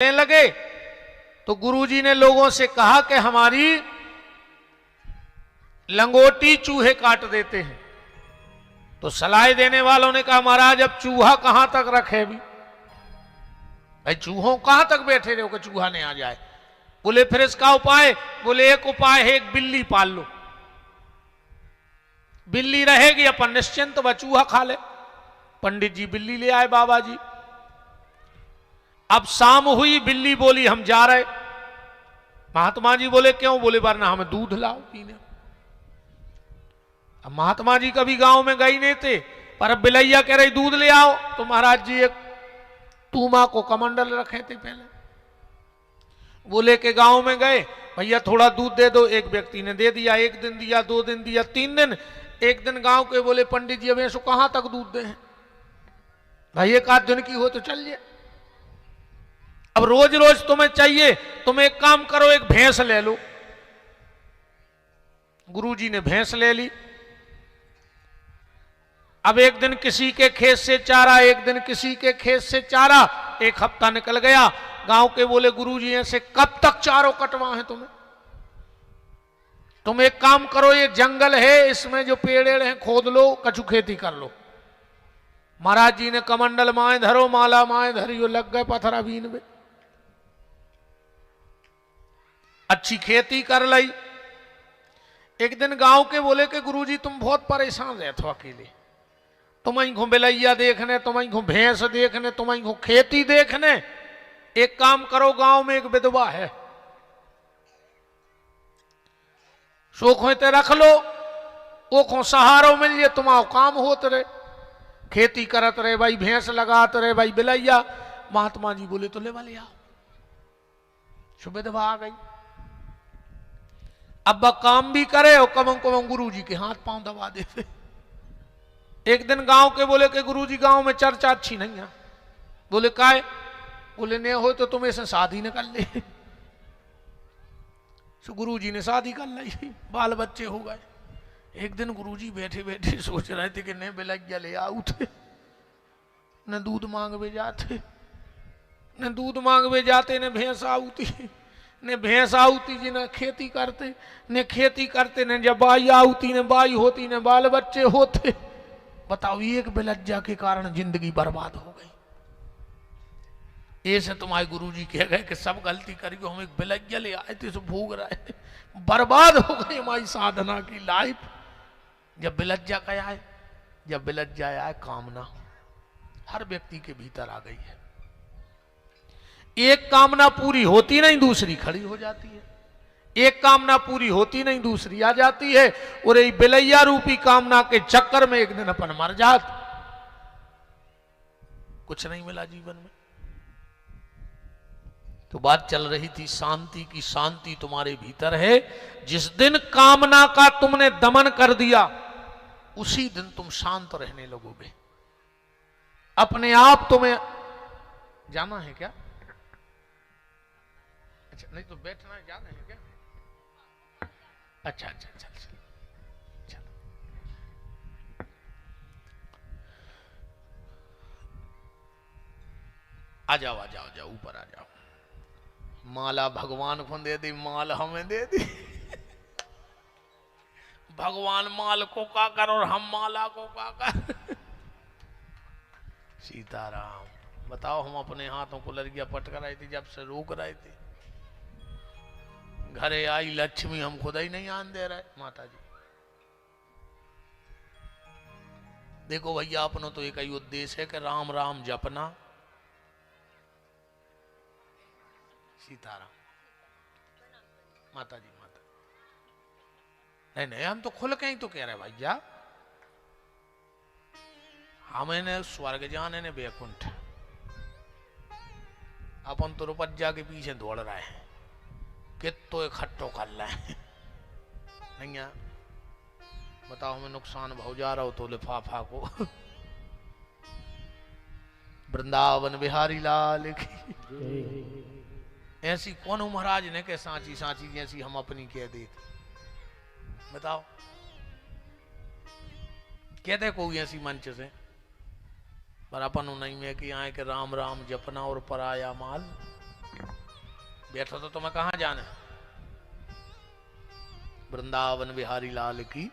लगे तो गुरुजी ने लोगों से कहा कि हमारी लंगोटी चूहे काट देते हैं। तो सलाह देने वालों ने कहा महाराज अब चूहा कहां तक रखे भी, भाई चूहों कहां तक बैठे रहो कि चूहा नहीं आ जाए। बोले फिर इसका उपाय, बोले एक उपाय है, एक बिल्ली पाल लो, बिल्ली रहेगी अपन निश्चिंत, वह चूहा खा ले। पंडित जी बिल्ली ले आए बाबा जी। अब शाम हुई, बिल्ली बोली हम जा रहे। महात्मा जी बोले क्यों? बोले वरना हमें दूध लाओ पीने। अब महात्मा जी कभी गांव में गई नहीं थे, पर अब बिलैया कह रही दूध ले आओ। तो महाराज जी एक तूमा को कमंडल रखे थे पहले, वो लेके गांव में गए, भैया थोड़ा दूध दे दो। एक व्यक्ति ने दे दिया, एक दिन दिया, 2 दिन दिया, 3 दिन। एक दिन गांव के बोले पंडित जी अब ऐसो कहां तक दूध दे? भाई एक आध दिन की हो तो चलिए, अब रोज रोज तुम्हें चाहिए, तुम एक काम करो, एक भैंस ले लो। गुरुजी ने भैंस ले ली। अब एक दिन किसी के खेत से चारा, एक दिन किसी के खेत से चारा, 1 हफ्ता निकल गया। गांव के बोले गुरुजी ऐसे कब तक चारों कटवा है तुम्हें? तुम एक काम करो, ये जंगल है, इसमें जो पेड़ हैं खोद लो, कछु खेती कर लो। महाराज जी ने कमंडल माए धरो, माला माए धरियो, लग गए पत्थर बीन में, अच्छी खेती कर ली। एक दिन गांव के बोले कि गुरुजी तुम बहुत परेशान रहते हो अकेले, तुम ही घो बिलैया देखने, तुम ही घो भैंस देखने, तुम ही घो खेती देखने। एक काम करो, गांव में एक विधवा है, सोखों ते रख लो, वो खो सहारो मिल जाए, तुम्हारा काम होत रहे, खेती करत रहे भाई, भैंस लगात रहे भाई बिलैया। महात्मा जी बोले तो ले वाले आओ। विधवा आ गई। अब वह काम भी करे और कम गुरु जी के हाथ पांव दबा दे। एक दिन गांव के बोले कि गुरु जी गांव में चर्चा अच्छी नहीं है। बोले काहे? बोले नहीं हो तो तुम ऐसे शादी न कर ले। गुरु जी ने शादी कर ली, बाल बच्चे हो गए। एक दिन गुरु जी बैठे बैठे सोच रहे थे कि न बिलैया ले आऊ थे, न दूध मांगवे जाते, न दूध मांगवे जाते, न भैंस आऊती, ने भैंस आऊती जी न खेती करते, ने खेती करते न जब बाई आऊती, न बाई होती, न बाल बच्चे होते। बताओ एक बिलज्जा के कारण जिंदगी बर्बाद हो गई। ऐसे तुम्हारे गुरुजी कह गए कि सब गलती करी, हम एक बिलज्जा ले आए थे, भोग रहे, बर्बाद हो गई हमारी साधना की लाइफ। जब बिलज्जा क्या है? जब बिलज्जा आए कामना हर व्यक्ति के भीतर आ गई है। एक कामना पूरी होती नहीं, दूसरी खड़ी हो जाती है। एक कामना पूरी होती नहीं, दूसरी आ जाती है। और ये बिलैया रूपी कामना के चक्कर में एक दिन अपन मर जात, कुछ नहीं मिला जीवन में। तो बात चल रही थी शांति की। शांति तुम्हारे भीतर है। जिस दिन कामना का तुमने दमन कर दिया, उसी दिन तुम शांत रहने लगोगे। अपने आप तुम्हें जाना है क्या? अच्छा नहीं तो बैठना है, जाना है क्या? अच्छा अच्छा चल चल चल। आ जाओ आ जाओ, जाओ ऊपर आ जाओ। माला भगवान को दे दी, माल हमें दे दी। भगवान माल को का कर और हम माला को का कर। सीताराम। बताओ हम अपने हाथों को लड़कियां पटक रही थी, जब से रोक रहे थे। घरे आई लक्ष्मी, हम खुद ही नहीं आन दे रहे। माता जी देखो भैया, अपनों तो एक ही उद्देश्य है कि राम राम जपना। सीताराम। माता जी माता नहीं नहीं, हम तो खुल के ही तो कह रहे भैया, हमें स्वर्ग जाने ने बैकुंठ, अपन तो रुपज्जा के पीछे दौड़ रहे हैं, कितो इकट्ठो कर रहे नहीं। बताओ हमें नुकसान भाव जा रहा हो तो लिफाफा को। वृंदावन बिहारी लाल की। ऐसी कौन महाराज ने के सांची सांची जैसी हम अपनी कह दी? बताओ कहते कोई ऐसी मंच से, पर अपन नहीं में कि आए कि राम राम जपना और पराया माल बैठो तो तुम्हें कहां जाना है। वृंदावन बिहारी लाल की।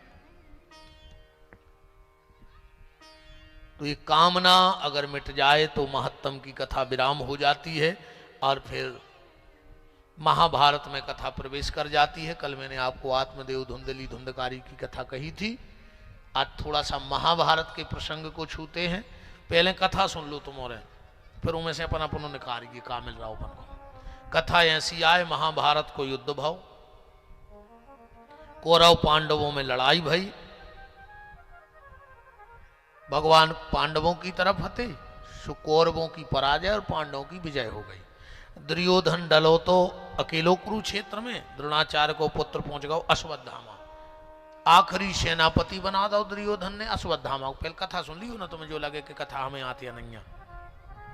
तो ये कामना अगर मिट जाए तो महत्तम की कथा विराम हो जाती है और फिर महाभारत में कथा प्रवेश कर जाती है। कल मैंने आपको आत्मदेव धुंधली धुंधकारी की कथा कही थी। आज थोड़ा सा महाभारत के प्रसंग को छूते हैं। पहले कथा सुन लो तुम, और फिर उनमें से अपन अपनों निकालिए का मिल रहा अपन को। कथा ऐसी आए, महाभारत को युद्ध भाव, कौरव पांडवों में लड़ाई भई, भगवान पांडवों की तरफ हते, कौरवों की पराजय और पांडवों की विजय हो गई। दुर्योधन डलो तो अकेलो कुरुक्षेत्र में, द्रोणाचार्य को पुत्र पहुंच गया अश्वत्थामा, आखिरी सेनापति बना दो दुर्योधन ने अश्वत्थामा को। पहले कथा सुन ली ना, तुम्हें जो लगे कि कथा हमें आती है नहीं,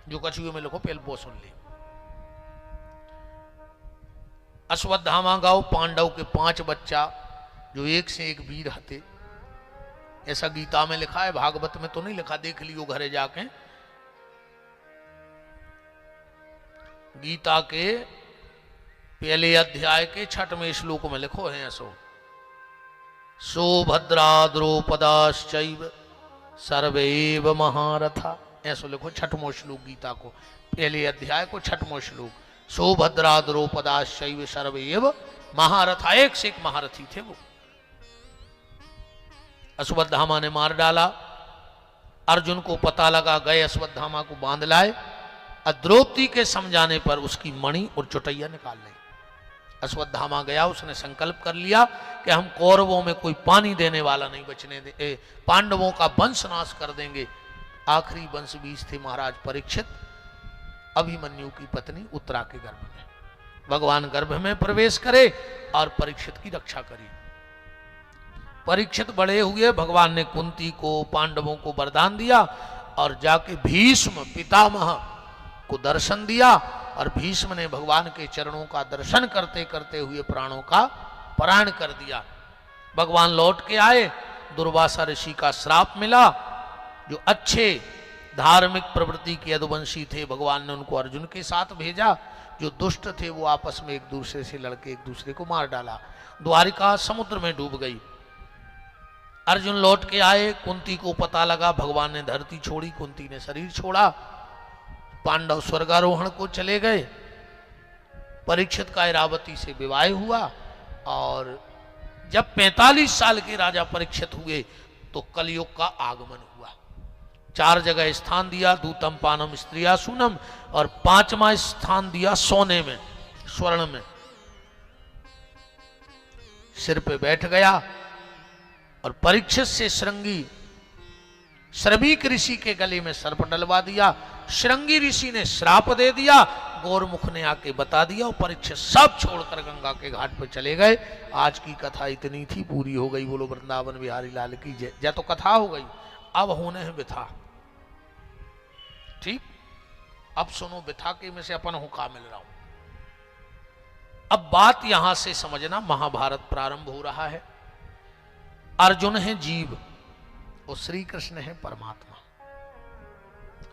जो कछुए में लिखो पहले वो सुन ली। अश्वत्थामा गाओ पांडव के 5 बच्चा जो एक से एक वीर हते, ऐसा गीता में लिखा है, भागवत में तो नहीं लिखा, देख लियो घरे जाके। गीता के पहले अध्याय के 6वें श्लोक में लिखो है ऐसो, सौभद्रा द्रौपदाश्चैव सर्वैव महारथा, ऐसो लिखो 6वां श्लोक गीता को, पहले अध्याय को 6वां श्लोक, सौभद्रा द्रौपदाश्चैव सर्वैव महारथा, एक से एक महारथी थे वो। अश्वत्थामा ने मार डाला, अर्जुन को पता लगा, गए अश्वत्थामा को बांध लाए, द्रौपदी के समझाने पर उसकी मणि और चुटैया निकाल ली। अश्वत्थामा गया, उसने संकल्प कर लिया कि हम कौरवों में कोई पानी देने वाला नहीं बचने दे, पांडवों का वंश नाश कर देंगे। आखिरी वंश बीज थे महाराज परीक्षित, अभिमन्यु की पत्नी उत्तरा के गर्भ में। भगवान गर्भ में प्रवेश करे और परीक्षित की रक्षा करी। परीक्षित बड़े हुए, भगवान ने कुंती को पांडवों को वरदान दिया और जाके भीष्म पितामह को दर्शन दिया, और भीष्म ने भगवान के चरणों का दर्शन करते करते हुए प्राणों का परायण कर दिया। भगवान लौट के आए, दुर्वासा ऋषि का श्राप मिला, जो अच्छे धार्मिक प्रवृत्ति के यदुवंशी थे, भगवान ने उनको अर्जुन के साथ भेजा, जो दुष्ट थे वो आपस में एक दूसरे से लड़के एक दूसरे को मार डाला। द्वारिका समुद्र में डूब गई। अर्जुन लौट के आए, कुंती को पता लगा, भगवान ने धरती छोड़ी, कुंती ने शरीर छोड़ा, पांडव स्वर्गारोहण को चले गए। परीक्षित का ऐरावती से विवाह हुआ, और जब 45 साल के राजा परीक्षित हुए तो कलयुग का आगमन हुआ। 4 जगह स्थान दिया, दूतम पानम स्त्रिया सुनम, और 5वां स्थान दिया सोने में, स्वर्ण में। सिर पे बैठ गया और परीक्षित से श्रमीक ऋषि के गले में सर्प डलवा दिया। श्रृंगी ऋषि ने श्राप दे दिया, गौरमुख ने आके बता दिया, और परीक्षित सब छोड़कर गंगा के घाट पर चले गए। आज की कथा इतनी थी, पूरी हो गई। बोलो वृंदावन बिहारी लाल की जय। जय तो कथा हो गई, अब होने हैं व्यथा। ठीक, अब सुनो व्यथा के में से अपन हुक्का मिल रहा हूं। अब बात यहां से समझना, महाभारत प्रारंभ हो रहा है। अर्जुन है जीव और श्री कृष्ण है परमात्मा।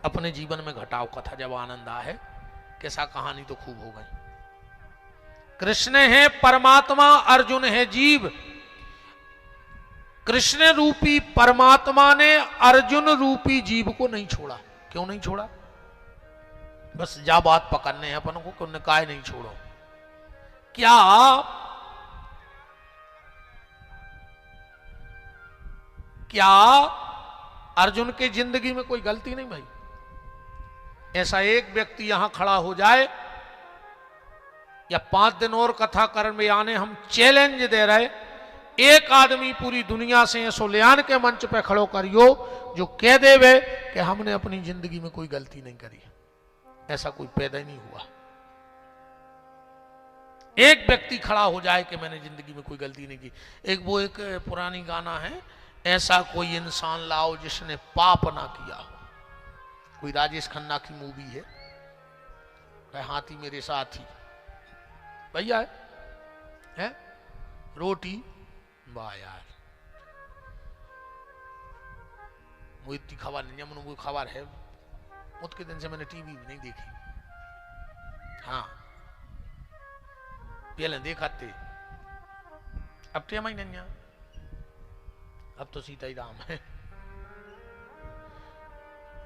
अपने जीवन में घटाओ कथा, जब आनंद आ है, कैसा कहानी तो खूब हो गई। कृष्ण है परमात्मा, अर्जुन है जीव। कृष्ण रूपी परमात्मा ने अर्जुन रूपी जीव को नहीं छोड़ा। क्यों नहीं छोड़ा? बस जा बात पकड़ने हैं अपन को, उन्होंने काय नहीं छोड़ो। क्या अर्जुन के जिंदगी में कोई गलती नहीं भाई? ऐसा एक व्यक्ति यहां खड़ा हो जाए, या 5 दिन और कथा करने में आने, हम चैलेंज दे रहे, एक आदमी पूरी दुनिया से ऐसो ले आन के मंच पे खड़ो करियो जो कह देवे कि हमने अपनी जिंदगी में कोई गलती नहीं करी। ऐसा कोई पैदा ही नहीं हुआ। एक व्यक्ति खड़ा हो जाए कि मैंने जिंदगी में कोई गलती नहीं की। एक पुरानी गाना है, ऐसा कोई इंसान लाओ जिसने पाप ना किया हो। कोई राजेश खन्ना की मूवी है, हाथी मेरे साथी भैया है रोटी, वाह यार, वो इतनी खबर नहीं है, वो खबर है उसके दिन से मैंने टीवी भी नहीं देखी। हाँ, पहले देखाते, अब टे महीने अब तो सीता ही राम है।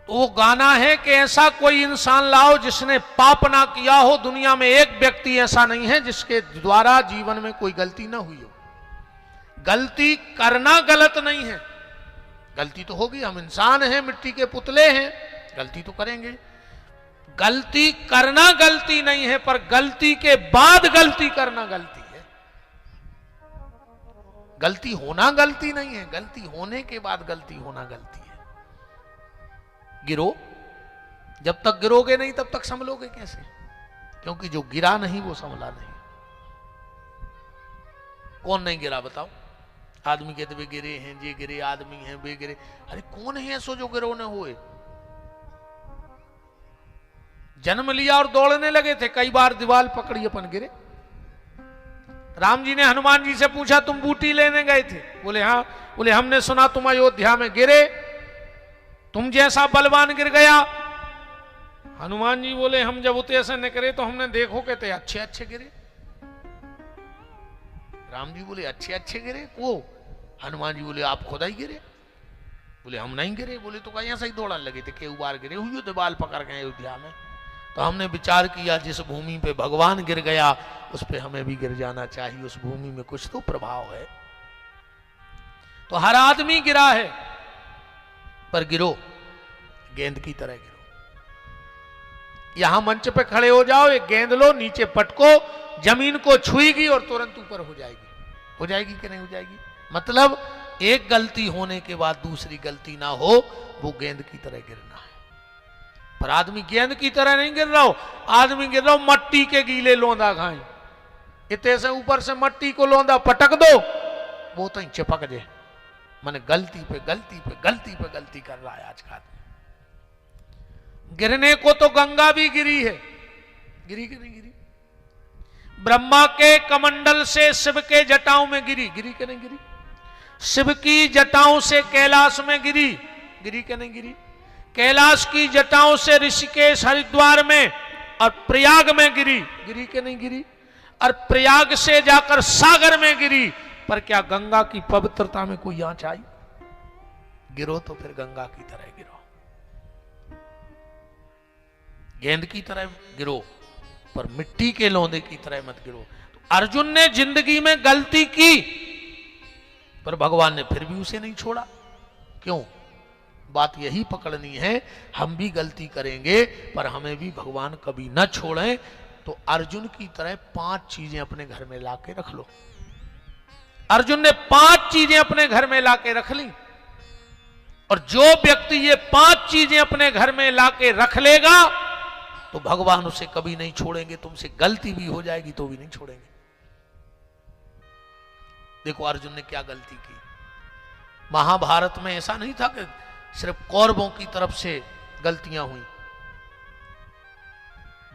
तो वो गाना है कि ऐसा कोई इंसान लाओ जिसने पाप ना किया हो। दुनिया में एक व्यक्ति ऐसा नहीं है जिसके द्वारा जीवन में कोई गलती ना हुई हो। गलती करना गलत नहीं है, गलती तो होगी, हम इंसान हैं, मिट्टी के पुतले हैं, गलती तो करेंगे। गलती करना गलती नहीं है, पर गलती के बाद गलती करना गलती है। गलती होना गलती नहीं है, गलती होने के बाद गलती होना गलती है। गिरो, जब तक गिरोगे नहीं तब तक संभलोगे कैसे? क्योंकि जो गिरा नहीं वो संभला नहीं। कौन नहीं गिरा बताओ? आदमी कहते वे गिरे हैं, ये गिरे, आदमी हैं वे गिरे। अरे कौन है ऐसो जो गिरो न हुए? जन्म लिया और दौड़ने लगे थे, कई बार दीवार पकड़ी अपन गिरे। राम जी ने हनुमान जी से पूछा तुम बूटी लेने गए थे? बोले हाँ। बोले हमने सुना तुम अयोध्या में गिरे, तुम जैसा बलवान गिर गया। हनुमान जी बोले हम जब उते से निकले तो हमने देखो कहते अच्छे अच्छे गिरे। राम जी बोले अच्छे अच्छे गिरे को? हनुमान जी बोले आप खुदा ही गिरे। बोले हम नहीं गिरे। बोले तो कहीं ऐसा ही दौड़ने लगे थे, कई बार गिरे हुई दीवार पकड़ गए अयोध्या में। तो हमने विचार किया जिस भूमि पे भगवान गिर गया उस पे हमें भी गिर जाना चाहिए, उस भूमि में कुछ तो प्रभाव है। तो हर आदमी गिरा है, पर गिरो गेंद की तरह गिरो। यहां मंच पे खड़े हो जाओ, एक गेंद लो, नीचे पटको, जमीन को छुएगी और तुरंत ऊपर हो जाएगी। हो जाएगी कि नहीं हो जाएगी? मतलब एक गलती होने के बाद दूसरी गलती ना हो, वो गेंद की तरह गिरना है। पर आदमी गेंद की तरह नहीं गिर रहा हो, आदमी गिर रहा हो मट्टी के गीले लोंदा खाए। इतने से ऊपर से मट्टी को लोंदा पटक दो, वो तो चिपक जाए। मैंने गलती पे गलती पे गलती पे गलती कर रहा है आज का आदमी। गिरने को तो गंगा भी गिरी है, गिरी कि नहीं गिरी? ब्रह्मा के कमंडल से शिव के जटाओं में गिरी, गिरी कि नहीं गिरी? शिव की जटाओं से कैलाश में गिरी, गिरी कि नहीं गिरी? कैलाश की जटाओं से ऋषिकेश हरिद्वार में और प्रयाग में गिरी, गिरी कि नहीं गिरी? और प्रयाग से जाकर सागर में गिरी। पर क्या गंगा की पवित्रता में कोई आंच आई? गिरो तो फिर गंगा की तरह गिरो, गेंद की तरह गिरो, पर मिट्टी के लोंदे की तरह मत गिरो। तो अर्जुन ने जिंदगी में गलती की, पर भगवान ने फिर भी उसे नहीं छोड़ा। क्यों? बात यही पकड़नी है, हम भी गलती करेंगे पर हमें भी भगवान कभी न छोड़ें। तो अर्जुन की तरह 5 चीजें अपने घर में लाके रख लो। अर्जुन ने 5 चीजें अपने घर में लाके रख ली, और जो व्यक्ति ये 5 चीजें अपने घर में लाके रख लेगा तो भगवान उसे कभी नहीं छोड़ेंगे। तुमसे गलती भी हो जाएगी तो भी नहीं छोड़ेंगे। देखो अर्जुन ने क्या गलती की। महाभारत में ऐसा नहीं था कि सिर्फ कौरवों की तरफ से गलतियां हुई।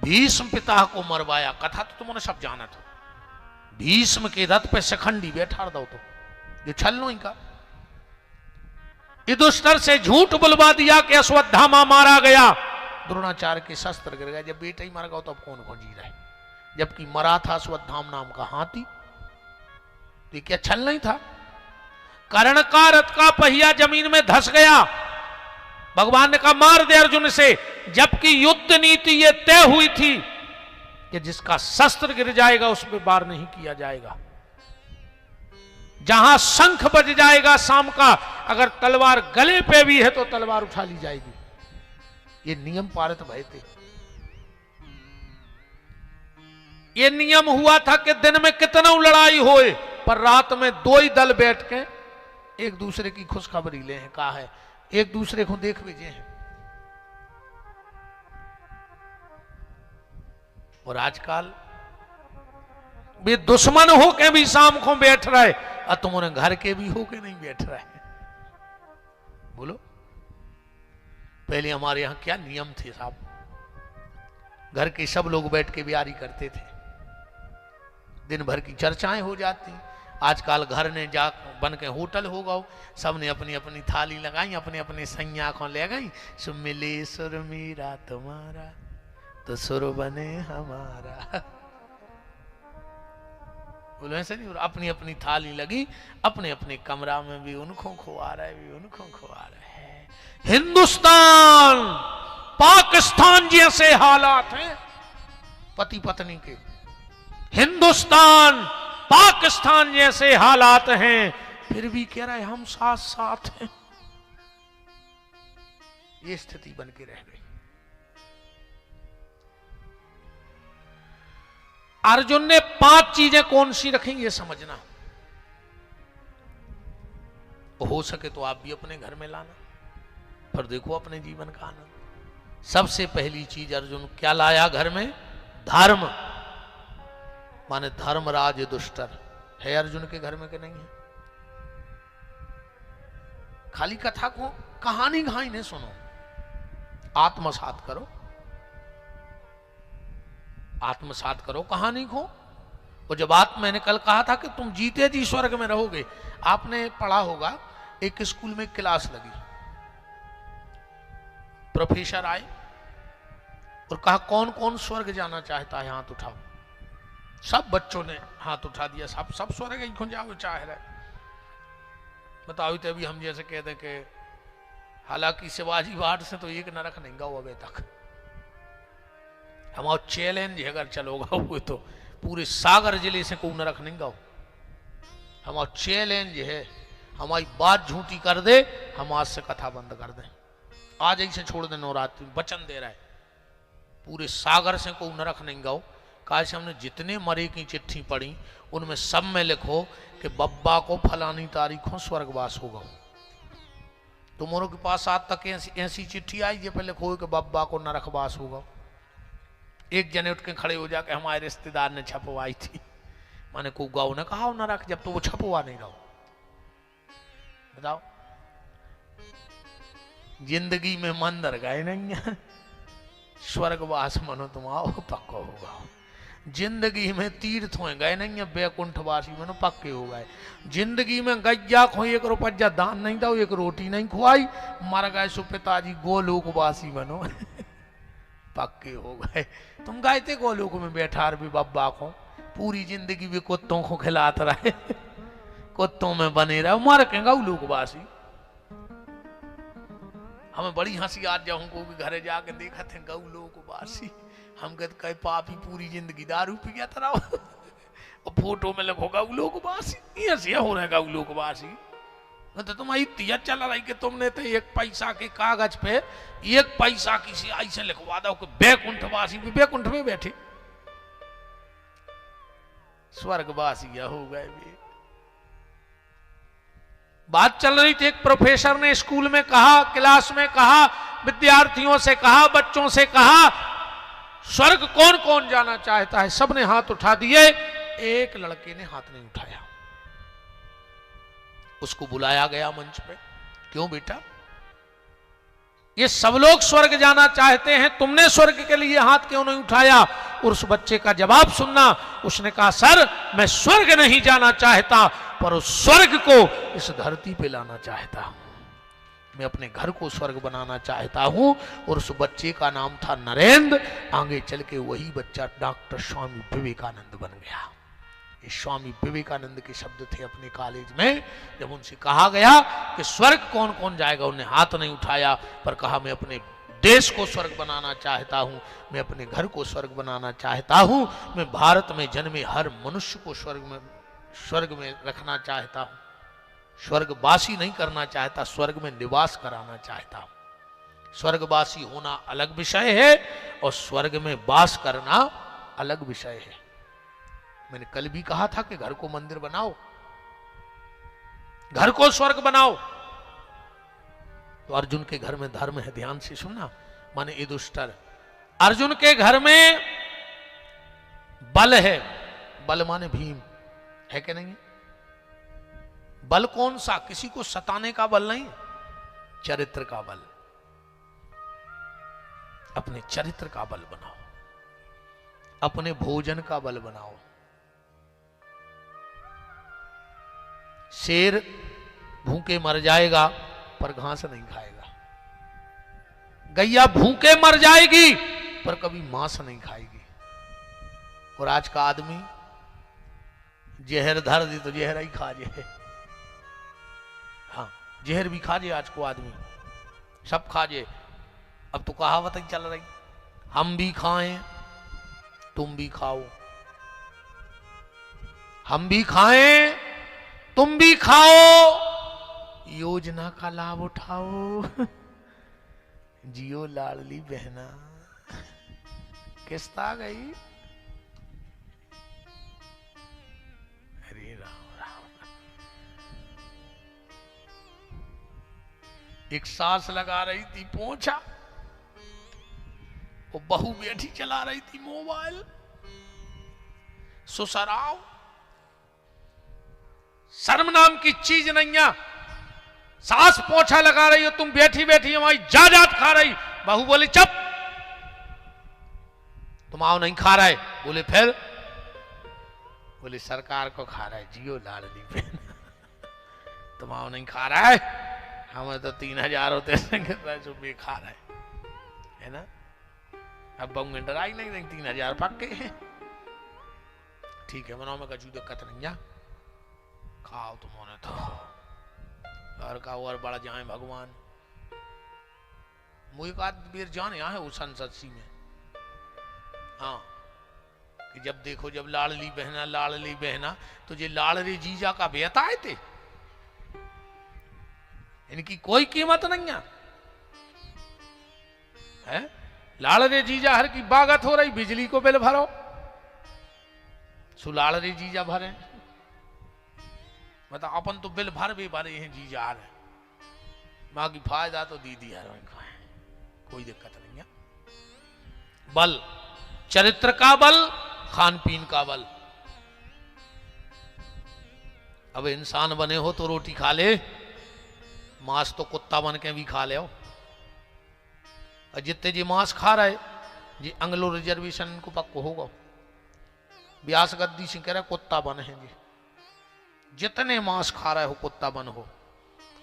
भीष्म पिता को मरवाया, कथा तो तुमने सब जाना था। भीष्म के रथ पे शिखंडी बैठा दो तो जो छलनो का। युधिष्ठिर से झूठ बुलवा दिया कि अश्वत्थामा मारा गया, द्रोणाचार्य के शस्त्र गिर गए। जब बेटा ही मर गया तो अब कौन कौन जी रहा है? जबकि मरा था अश्वत्थामा नाम का हाथी। तो क्या छल नहीं था? कर्ण का रथ का पहिया जमीन में धस गया, भगवान ने कहा मार दे अर्जुन से। जबकि युद्ध नीति ये तय हुई थी कि जिसका शस्त्र गिर जाएगा उस पर वार नहीं किया जाएगा। जहां शंख बज जाएगा शाम का, अगर तलवार गले पे भी है तो तलवार उठा ली जाएगी। ये नियम पारित भय थे। ये नियम हुआ था कि दिन में कितना लड़ाई होए, पर रात में 2 ही दल बैठ के एक दूसरे की खुशखबरी ले हैं, कहा है एक दूसरे को देख भेजे हैं। और आजकल वे दुश्मन होके भी शाम को बैठ रहे और तुमने घर के भी होके नहीं बैठ रहे। बोलो पहले हमारे यहां क्या नियम थे साहब? घर के सब लोग बैठ के बियारी करते थे, दिन भर की चर्चाएं हो जाती। आजकल घर ने जा बन के होटल हो गओ, सबने अपनी अपनी थाली लगाई, अपने अपने सैया को ले गई। सो मिले सुर मेरा तुम्हारा तो सुर बने हमारा। बोले ऐसे नहीं, अपनी अपनी थाली लगी, अपने अपने कमरा में भी उनको खुआ रहे, भी उनको खुआ रहे। हिंदुस्तान पाकिस्तान जैसे हालात हैं पति पत्नी के, हिंदुस्तान पाकिस्तान जैसे हालात हैं, फिर भी कह रहा है हम साथ साथ हैं। ये स्थिति बन के रह गई। अर्जुन ने 5 चीजें कौन सी रखी ये समझना, हो सके तो आप भी अपने घर में लाना, पर देखो अपने जीवन का आनंद। सबसे पहली चीज अर्जुन क्या लाया घर में? धर्म, माने धर्मराज दुष्टर है अर्जुन के घर में कि नहीं है? खाली कथा को कहानी घाई ने सुनो, आत्मसात करो, आत्मसात करो कहानी को। और जब मैंने कल कहा था कि तुम जीते जी स्वर्ग में रहोगे, आपने पढ़ा होगा एक स्कूल में क्लास लगी, प्रोफेसर आए और कहा कौन कौन स्वर्ग जाना चाहता है हाथ उठाओ। सब बच्चों ने हाथ उठा दिया, सब स्वर्ग ही खुल जाओ चाह रहे। बताओ तो अभी हम जैसे कहते कि हालांकि शिवाजी घाट से तो एक नरक नहीं गाओ अभी तक। हमारा चैलेंज है, अगर चलोगा हुए तो पूरे सागर जिले से कोई नरक नहीं गाओ। हमारा चैलेंज है, हमारी बात झूठी कर दे, हम आज से कथा बंद कर दें, आज ही से छोड़ दे। नवरात्रि वचन दे रहा है, पूरे सागर से कोई नरक नहीं गाओ। काश हमने जितने मरे की चिट्ठी पढ़ी उनमें सब में लिखो कि बब्बा को फलानी तारीखों स्वर्गवास होगा। तुम्हारों के पास आज तक ऐसी चिट्ठी आई जो पहले लिखो कि बब्बा को नरकवास होगा। एक जने उठ के खड़े हो जाके हमारे रिश्तेदार ने छपवाई थी, माने को गाओ ना कहा नरक, जब तो वो छपवा नहीं रहा। बताओ, जिंदगी में मंदिर गए नहीं है, स्वर्गवास मनो तुम आओ पक्का होगा। जिंदगी में तीर्थ हो गए नहीं है, बैकुंठवासी मनो पक्के हो गए। जिंदगी में गैया खो 1 रुपया दान नहीं दो, 1 रोटी नहीं खुआई, मर गए सो पिताजी गोलोकवासी मनो पक्के हो गए। तुम गए थे गोलोक में बैठा भी बब्बा को, पूरी जिंदगी भी कुत्तों को खिलाते रहे, कुत्तों में बने रहे, मर के गौलोकवासी। हमें बड़ी हंसी आज जाऊं को भी घरे जाके देखा थे गौलोकवासी। हम कहे पापी पूरी जिंदगी दारू पिया था और फोटो में लिखो गौलोकवासी। हंसी हो रहा है गौलोकवासी। तो तुम्हारी तिया चल रही कि तुमने तो 1 पैसा के कागज पे 1 पैसा की सियाही से लिखवा दो कि बैकुंठवासी भी बैकुंठ में बैठे, स्वर्गवासी हो गए भी। बात चल रही थी, एक प्रोफेसर ने स्कूल में कहा, क्लास में कहा, विद्यार्थियों से कहा, बच्चों से कहा स्वर्ग कौन कौन जाना चाहता है। सबने हाथ उठा दिए, एक लड़के ने हाथ नहीं उठाया। उसको बुलाया गया मंच पे, क्यों बेटा ये सब लोग स्वर्ग जाना चाहते हैं, तुमने स्वर्ग के लिए हाथ क्यों नहीं उठाया? और उस बच्चे का जवाब सुनना। उसने कहा सर मैं स्वर्ग नहीं जाना चाहता, पर उस स्वर्ग को इस धरती पे लाना चाहता हूं, मैं अपने घर को स्वर्ग बनाना चाहता हूं। और उस बच्चे का नाम था नरेंद्र। आगे चल के वही बच्चा डॉक्टर स्वामी विवेकानंद बन गया। ये स्वामी विवेकानंद के शब्द थे अपने कॉलेज में। जब उनसे कहा गया कि स्वर्ग कौन कौन जाएगा, उन्हें हाथ नहीं उठाया, पर कहा मैं अपने देश को स्वर्ग बनाना चाहता हूं, मैं अपने घर को स्वर्ग बनाना चाहता हूं, मैं भारत में जन्मे हर मनुष्य को स्वर्ग में रखना चाहता हूं, स्वर्गवासी नहीं करना चाहता, स्वर्ग में निवास कराना चाहता हूं। स्वर्गवासी होना अलग विषय है और स्वर्ग में वास करना अलग विषय है। मैंने कल भी कहा था कि घर को मंदिर बनाओ, घर को स्वर्ग बनाओ। तो अर्जुन के घर में धर्म है, ध्यान से सुनना, माने युधिष्ठिर। अर्जुन के घर में बल है, बल माने भीम है कि नहीं? बल कौन सा? किसी को सताने का बल नहीं, चरित्र का बल। अपने चरित्र का बल बनाओ, अपने भोजन का बल बनाओ। शेर भूखे मर जाएगा पर घास नहीं खाएगा, गैया भूखे मर जाएगी पर कभी मांस नहीं खाएगी। और आज का आदमी जहर धर दी तो जहर ही खा जे। हाँ, जहर भी खा जे आज को आदमी, सब खा जे। अब तो कहावत ही चल रही, हम भी खाएं तुम भी खाओ, हम भी खाएं तुम भी खाओ, योजना का लाभ उठाओ, जियो लाडली बहना। किस्त आ गई। अरे राम राम। एक सास लगा रही थी पोंछा, वो बहू बैठी चला रही थी मोबाइल। सुसराव, शर्म नाम की चीज नहीं है। सास पोछा लगा रही हो, तुम बैठी बैठी हमारी जायदाद खा रही। बहू बोली चुप, तुम आओ नहीं खा रहे। बोले फिर? बोले सरकार को खा रहा है, जियो लाडली बहन। तुम आओ नहीं खा रहा है, हमें तो 3000 होते हैं, खा रहा है ना। अब बहू डराई नहीं, 3000 पक्के हैं। ठीक है, मनाओ में कछु दिक्कत नहीं है, खाओ तुमने तो, और का और बड़ा जाए भगवान। मुझे का बेर जान यहाँ है वो संसद सी में। हाँ, कि जब देखो जब लाडली बहना तो ये लाडले जीजा का बेहता है थे, इनकी कोई कीमत नहीं है। लाडले जीजा हर की बागत हो रही, बिजली को बिल भरो, सु लाडले जीजा भरे। मतलब अपन तो बिल भर भी भरे हैं जीजा है, बाकी फायदा तो दीदी है, कोई दिक्कत नहीं है। बल, चरित्र का बल, खान पीन का बल। अब इंसान बने हो तो रोटी खा ले, मांस तो कुत्ता बन के भी खा ले। और जितने जी मांस खा रहे जी अंग्लो रिजर्वेशन को पक्को होगा, व्यास गद्दी से कह रहे कुत्ता बन है जी, जितने मांस खा रहे हो कुत्ता बन हो।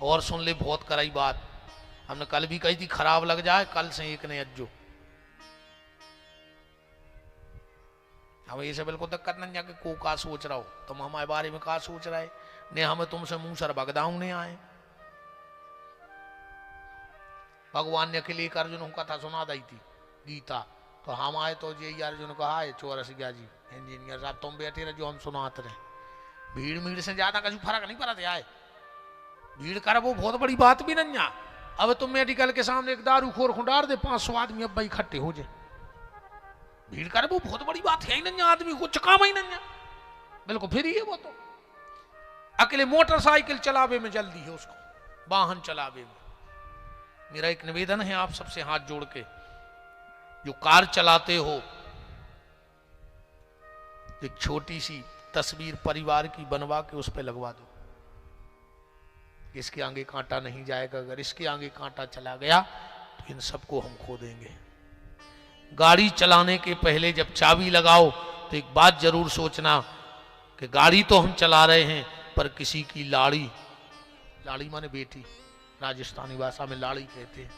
और सुन ले बहुत कराई बात, हमने कल भी कही थी, खराब लग जाए कल से एक ने अज्जो। हमें ये सब बिल्कुल दिक्कत नहीं जाके को का सोच रहा हो, तुम हमारे बारे में का सोच रहे ने, हमें तुमसे मुंह सर बगदाऊ नहीं आए। भगवान ने अकेले एक अर्जुन को कथा सुना दी थी गीता, तो हम आए तो ये अर्जुन कहा है चौरसिया जी इंजीनियर साहब तुम बैठे रहे जो हम सुनाते रहे। भीड़ से ज्यादा कभी फर्क नहीं पड़ा था, भीड़ कर वो बहुत बड़ी बात भी नहीं है। अब तुम मेडिकल के सामने एक दारू खोर खुंडार दे, 500 आदमी अब इकट्ठे हो जाए, भीड़ कर वो बहुत बड़ी बात है ही नहीं, आदमी को चकाम ही नहीं है, बिल्कुल फिर ही है। वो तो अकेले मोटरसाइकिल चलावे में जल्दी है उसको, वाहन चलावे में। मेरा एक निवेदन है आप सबसे हाथ जोड़ के, जो कार चलाते हो एक छोटी सी तस्वीर परिवार की बनवा के उस पर लगवा दो, इसके आगे कांटा नहीं जाएगा, अगर इसके आगे कांटा चला गया तो इन सबको हम खो देंगे। गाड़ी चलाने के पहले जब चाबी लगाओ तो एक बात जरूर सोचना कि गाड़ी तो हम चला रहे हैं पर किसी की लाड़ी, लाड़ी माने बेटी, राजस्थानी भाषा में लाड़ी कहते हैं।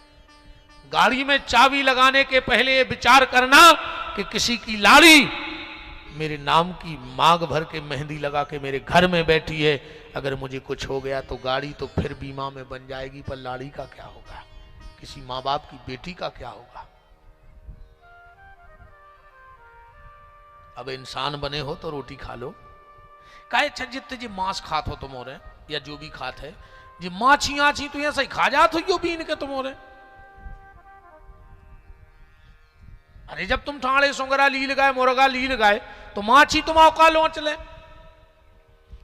गाड़ी में चाबी लगाने के पहले ये विचार करना कि किसी की लाड़ी मेरे नाम की मांग भर के मेहंदी लगा के मेरे घर में बैठी है, अगर मुझे कुछ हो गया तो गाड़ी तो फिर बीमा में बन जाएगी, पर लाड़ी का क्या होगा, किसी माँ बाप की बेटी का क्या होगा। अब इंसान बने हो तो रोटी खा लो। का अच्छा जितने जी मांस खात हो तुम हो रहे या जो भी खात है जी, माछी आछी तो ऐसा ही खा जात हो यो बीन के तुम हो रहे। अरे जब तुम ठाणे सुंगरा लील गए, मुर्गा लील गए तो माछी तुम औका लोच ले।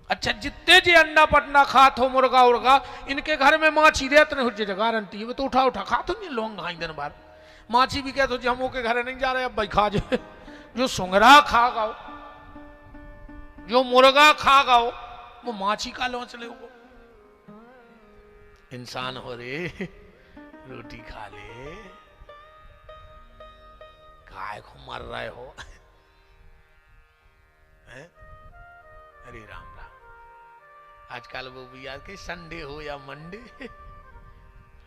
अच्छा जितने जी अंडा पटना खात हो मुर्गा उर्गा, इनके घर में माछी रहते नहीं हो गारंटी है, तो उठा उठा खाते नहीं लोग खाई दिन बार। माछी भी कहते हो जी हम के घर नहीं जा रहे, अब भाई खा जाए। जो सुंगरा खा गाओ, जो मुर्गा खा गाओ, वो माछी का लोच ले। इंसान हो रे, रोटी खा ले, काय को मर रहे हो हैं? अरे राम राम। आजकल वो भी यार के संडे हो या मंडे,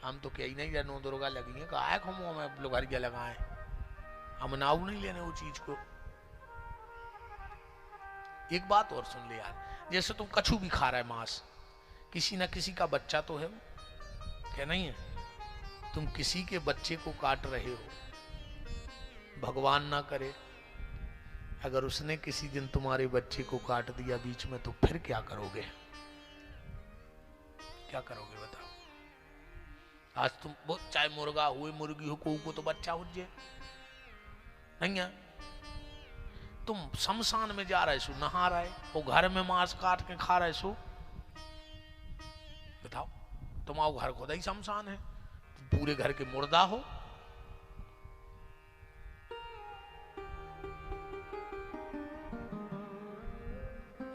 हम तो कहीं नहीं जानो दुर्गा लगी है, काय को मुंह में लोगारिया लगाए, हम नाव नहीं लेने वो चीज को। एक बात और सुन ले यार, जैसे तुम कछू भी खा रहा है मांस, किसी ना किसी का बच्चा तो है वो, क्या नहीं है? तुम किसी के बच्चे को काट रहे हो, भगवान ना करे अगर उसने किसी दिन तुम्हारे बच्चे को काट दिया बीच में, तो फिर क्या करोगे? क्या करोगे बताओ? आज तुम वो चाहे मुर्गा हुए मुर्गी हो, को तो बच्चा हो जाए नहीं है। तुम शमशान में जा रहे सो, नहा रहे हो, घर में मांस काट के खा रहे सो, बताओ तुम्हारा घर खुदा ही शमशान है, पूरे घर के मुर्दा हो।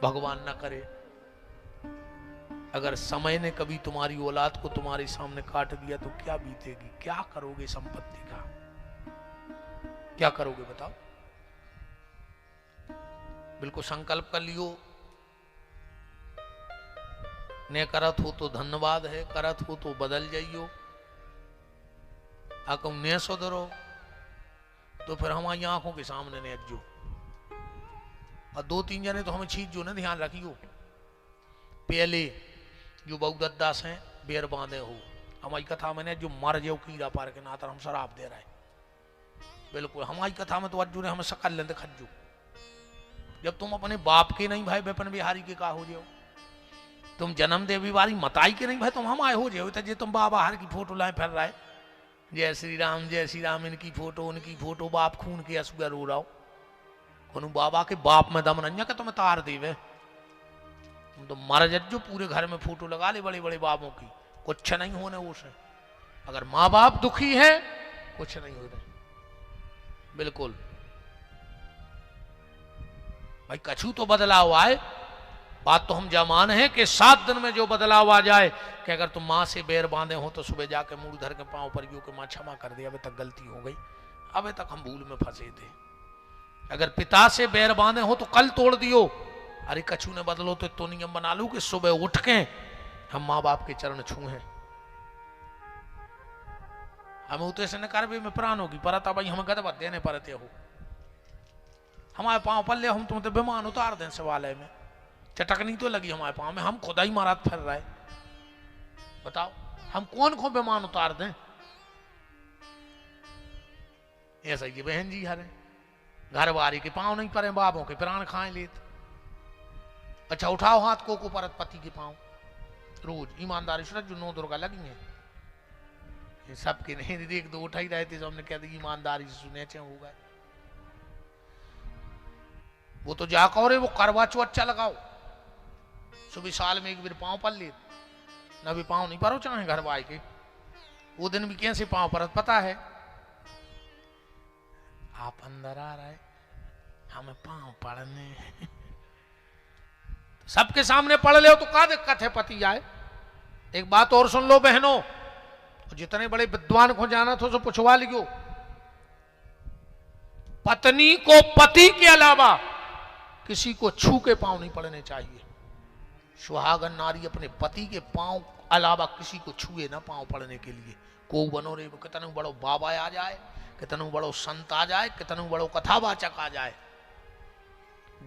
भगवान ना करे अगर समय ने कभी तुम्हारी औलाद को तुम्हारे सामने काट दिया तो क्या बीतेगी, क्या करोगे संपत्ति का, क्या करोगे बताओ? बिल्कुल संकल्प कर लियो, ने करत हो तो धन्यवाद है, करत हो तो बदल जाइयो, अकम ने सुधरो तो फिर हमारी आंखों के सामने ने अज्जो, और 2-3 जने तो हमें छीज जो ना, ध्यान रखियो। पहले जो बहुदत्तास हैं बेर बांधे हो, हमारी कथा में ने जो मर जाओ कीड़ा पार के नातर हम शराब दे रहे हैं, बिल्कुल हमारी कथा में तो अज्जू ने हमें सकल लेंदे खज्जू। जब तुम अपने बाप के नहीं भाई बेपन बिहारी के का हो जाओ, तुम जन्म देवी वाली मताई के नहीं भाई तुम हम आए हो जाओ, तो जे तुम बाबा हर की फोटो लाए फिर रहा है, जय श्री राम इनकी फोटो उनकी फोटो, बाप खून के असुआ रो रहा हो, बाबा के बाप में दम नहीं के तुम्हें तार देवे, तुम तो मर जज्जो, पूरे घर में फोटो लगा ले बड़े बड़े बाबों की, कुछ नहीं होने उसे। अगर माँ बाप दुखी है कुछ नहीं हो रहे, बिल्कुल भाई कछु तो बदलाव आए। बात तो हम जमान है कि 7 दिन में जो बदलाव आ जाए, कि अगर तुम माँ से बैर बांधे हो तो सुबह जाके मुंह धर के पांव पर के माँ क्षमा कर दे, अबे तक गलती हो गई, अबे तक हम भूल में फंसे थे। अगर पिता से बैर बांधे हो तो कल तोड़ दियो, अरे कछु ने बदलो तो नियम बना लू कि सुबह उठ के हम माँ बाप के चरण छूए, हमें उतरे से कर भी में प्राण होगी पर भाई हमें गदबत देने परते हो, हमारे पांव पल्ले हम तुम तो विमान उतार दें शिवालय में, चटकनी तो लगी हमारे पांव में, हम खुदा ही महाराज फिर रहे, बताओ हम कौन को विमान उतार दें? ऐसा ही बहन जी हरे घर वारी के पांव नहीं पड़े, बाबों के प्राण खाए लेत। अच्छा उठाओ हाथ को परत पति के पांव, रोज ईमानदारी से जो 9 दुर्गा लगी है, सबके नहीं देख दो उठा ही रहे थे, हमने कह दी ईमानदारी से सुने हो गए। वो तो जाकर रे वो करवा चौथ अच्छा लगाओ, सुबह साल में एक बार पांव पर ले, न भी पांव नहीं परो चाहे घर वाई के, वो दिन भी कैसे पांव परत पता है? आप अंदर आ रहे हमें पांव पड़ने सबके सामने पढ़ ले तो क्या दिक्कत है पति आए? एक बात और सुन लो बहनों, जितने बड़े विद्वान को जाना था तो पूछवा लियो, पत्नी को पति के अलावा किसी को छू के पांव नहीं पड़ने चाहिए। सुहागन नारी अपने पति के पांव अलावा किसी को छुए ना पांव पड़ने के लिए। को बनो रे कितना बड़ो बाबा आ जाए, कितना बड़ो संत आ जाए, कितना बड़ो कथावाचक आ जाए,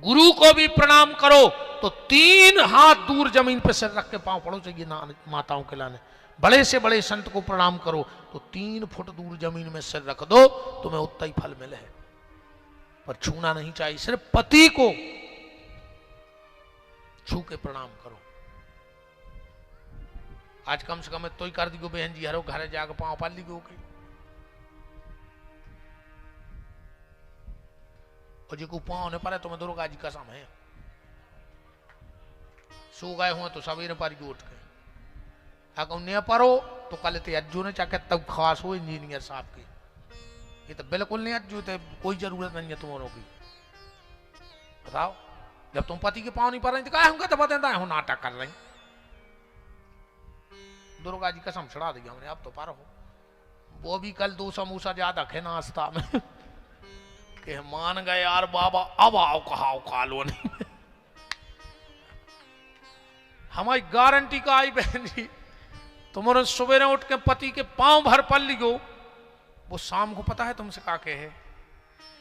गुरु को भी प्रणाम करो तो 3 हाथ दूर जमीन पे सिर रख के पांव पड़ो चाहिए माताओं के लाने। बड़े से बड़े संत को प्रणाम करो तो 3 फुट दूर जमीन में सिर रख दो, तुम्हें उतना ही फल मिले है, पर छूना नहीं चाहिए। सिर्फ पति को छू के प्रणाम करो। आज कम से कम तो ही कर दियो बहन जी, हरो घर जाकर पांव पाल लियो के, और जो को पांव ने पड़े तुम्हें दुर्गा जी कसम है, सो गए हुए तो सवेरे पर उठ के अगर ने परो तो कल ते अज्जू ने चाहे तब खास हो इंजीनियर साहब की, ये तो बिल्कुल नहीं अज्जू, तो कोई जरूरत नहीं है तुम्हारों की। बताओ जब तुम पति के पांव नहीं पड़ रही तो क्या हम कहते बता हो नाटक कर रही, दुर्गा जी कसम छड़ा दी हमने, अब तो पार हो। वो भी कल 2 समोसा ज्यादा खे नाश्ता में कि मान गए यार बाबा, अब आओ कहाओ खा लो नहीं हमारी गारंटी का आई बहन जी, तुम्हारे सवेरे उठ के पति के पांव भर पल लियो, वो शाम को पता है तुमसे का के है,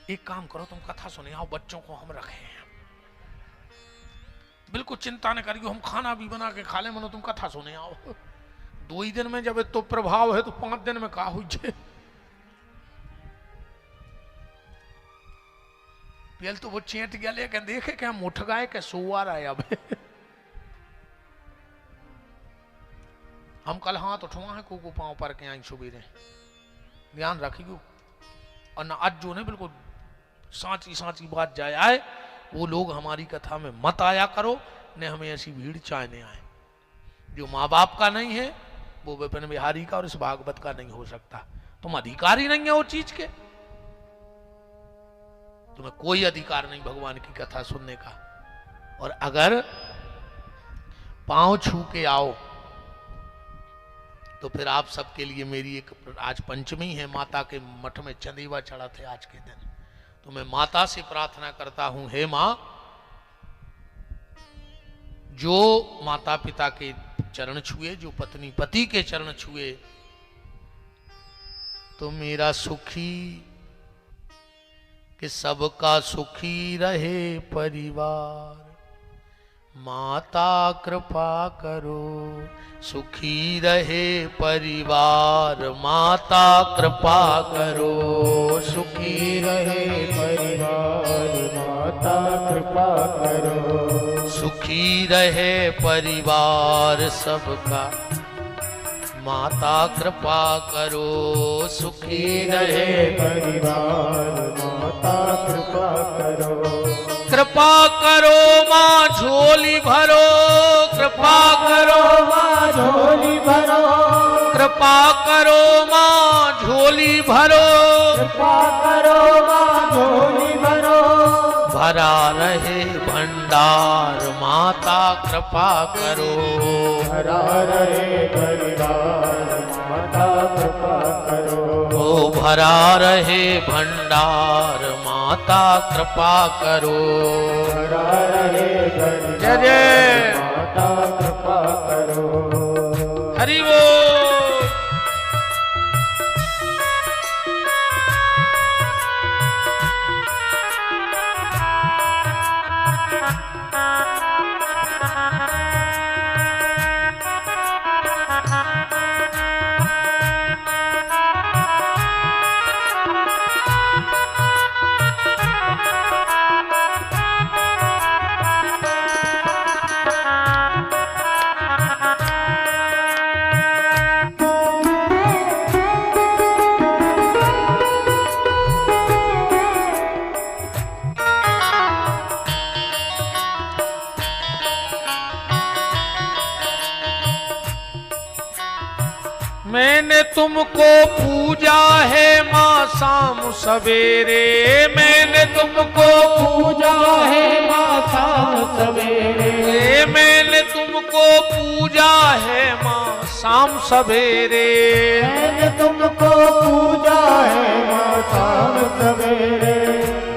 एक काम करो तुम कथा सुने आओ, बच्चों को हम रखे हैं, बिल्कुल चिंता न करियो, हम खाना भी बना के खा ले, मनो तुम कथा सुने आओ। 2 ही दिन में जब तो प्रभाव है तो 5 दिन में का हुई जे। पहले तो वो चेंट गया लेके देखे क्या मुठ गाय के सोआ रहा है अब। हम कल हाथ उठवा है को पांव पर के आई सुबेरे, ध्यान रखियो। और ना आज जो ने बिल्कुल सांची सांची बात जाए आए, वो लोग हमारी कथा में मत आया करो, ने हमें ऐसी भीड़ चाहने आए। जो माँ बाप का नहीं है वो विपिन बिहारी का और इस भागवत का नहीं हो सकता। तुम अधिकारी नहीं है वो चीज के, तुम्हें कोई अधिकार नहीं भगवान की कथा सुनने का। और अगर पांव छू के आओ तो फिर आप सबके लिए मेरी एक, आज पंचमी है, माता के मठ में चंदीवा चढ़ा थे आज के दिन, तो मैं माता से प्रार्थना करता हूं, हे मां, जो माता पिता के चरण छुए, जो पत्नी पति के चरण छुए, तो मेरा सुखी कि सबका सुखी रहे परिवार। माता कृपा करो सुखी रहे परिवार, माता कृपा करो सुखी रहे परिवार, माता कृपा करो सुखी रहे परिवार सबका, माता कृपा करो सुखी रहे परिवार, माता कृपा करो। कृपा करो माँ झोली भरो, कृपा करो माँ झोली भरो, कृपा करो माँ झोली भरो, कृपा करो माँ झोली भरो। भरा रहे भंडार, माता कृपा करो। भरा रहे परिवार, माता कृपा करो। ओ भरा रहे भंडार, माता कृपा करो। भरा रहे परिवार, जय जय माता कृपा करो। हरि बोल। मैंने तुमको पूजा है माँ शाम सवेरे, मैंने तुमको पूजा है माँ शाम सवेरे, मैंने तुमको पूजा है माँ शाम सवेरे। मैंने तुमको पूजा है माँ शाम सवेरे।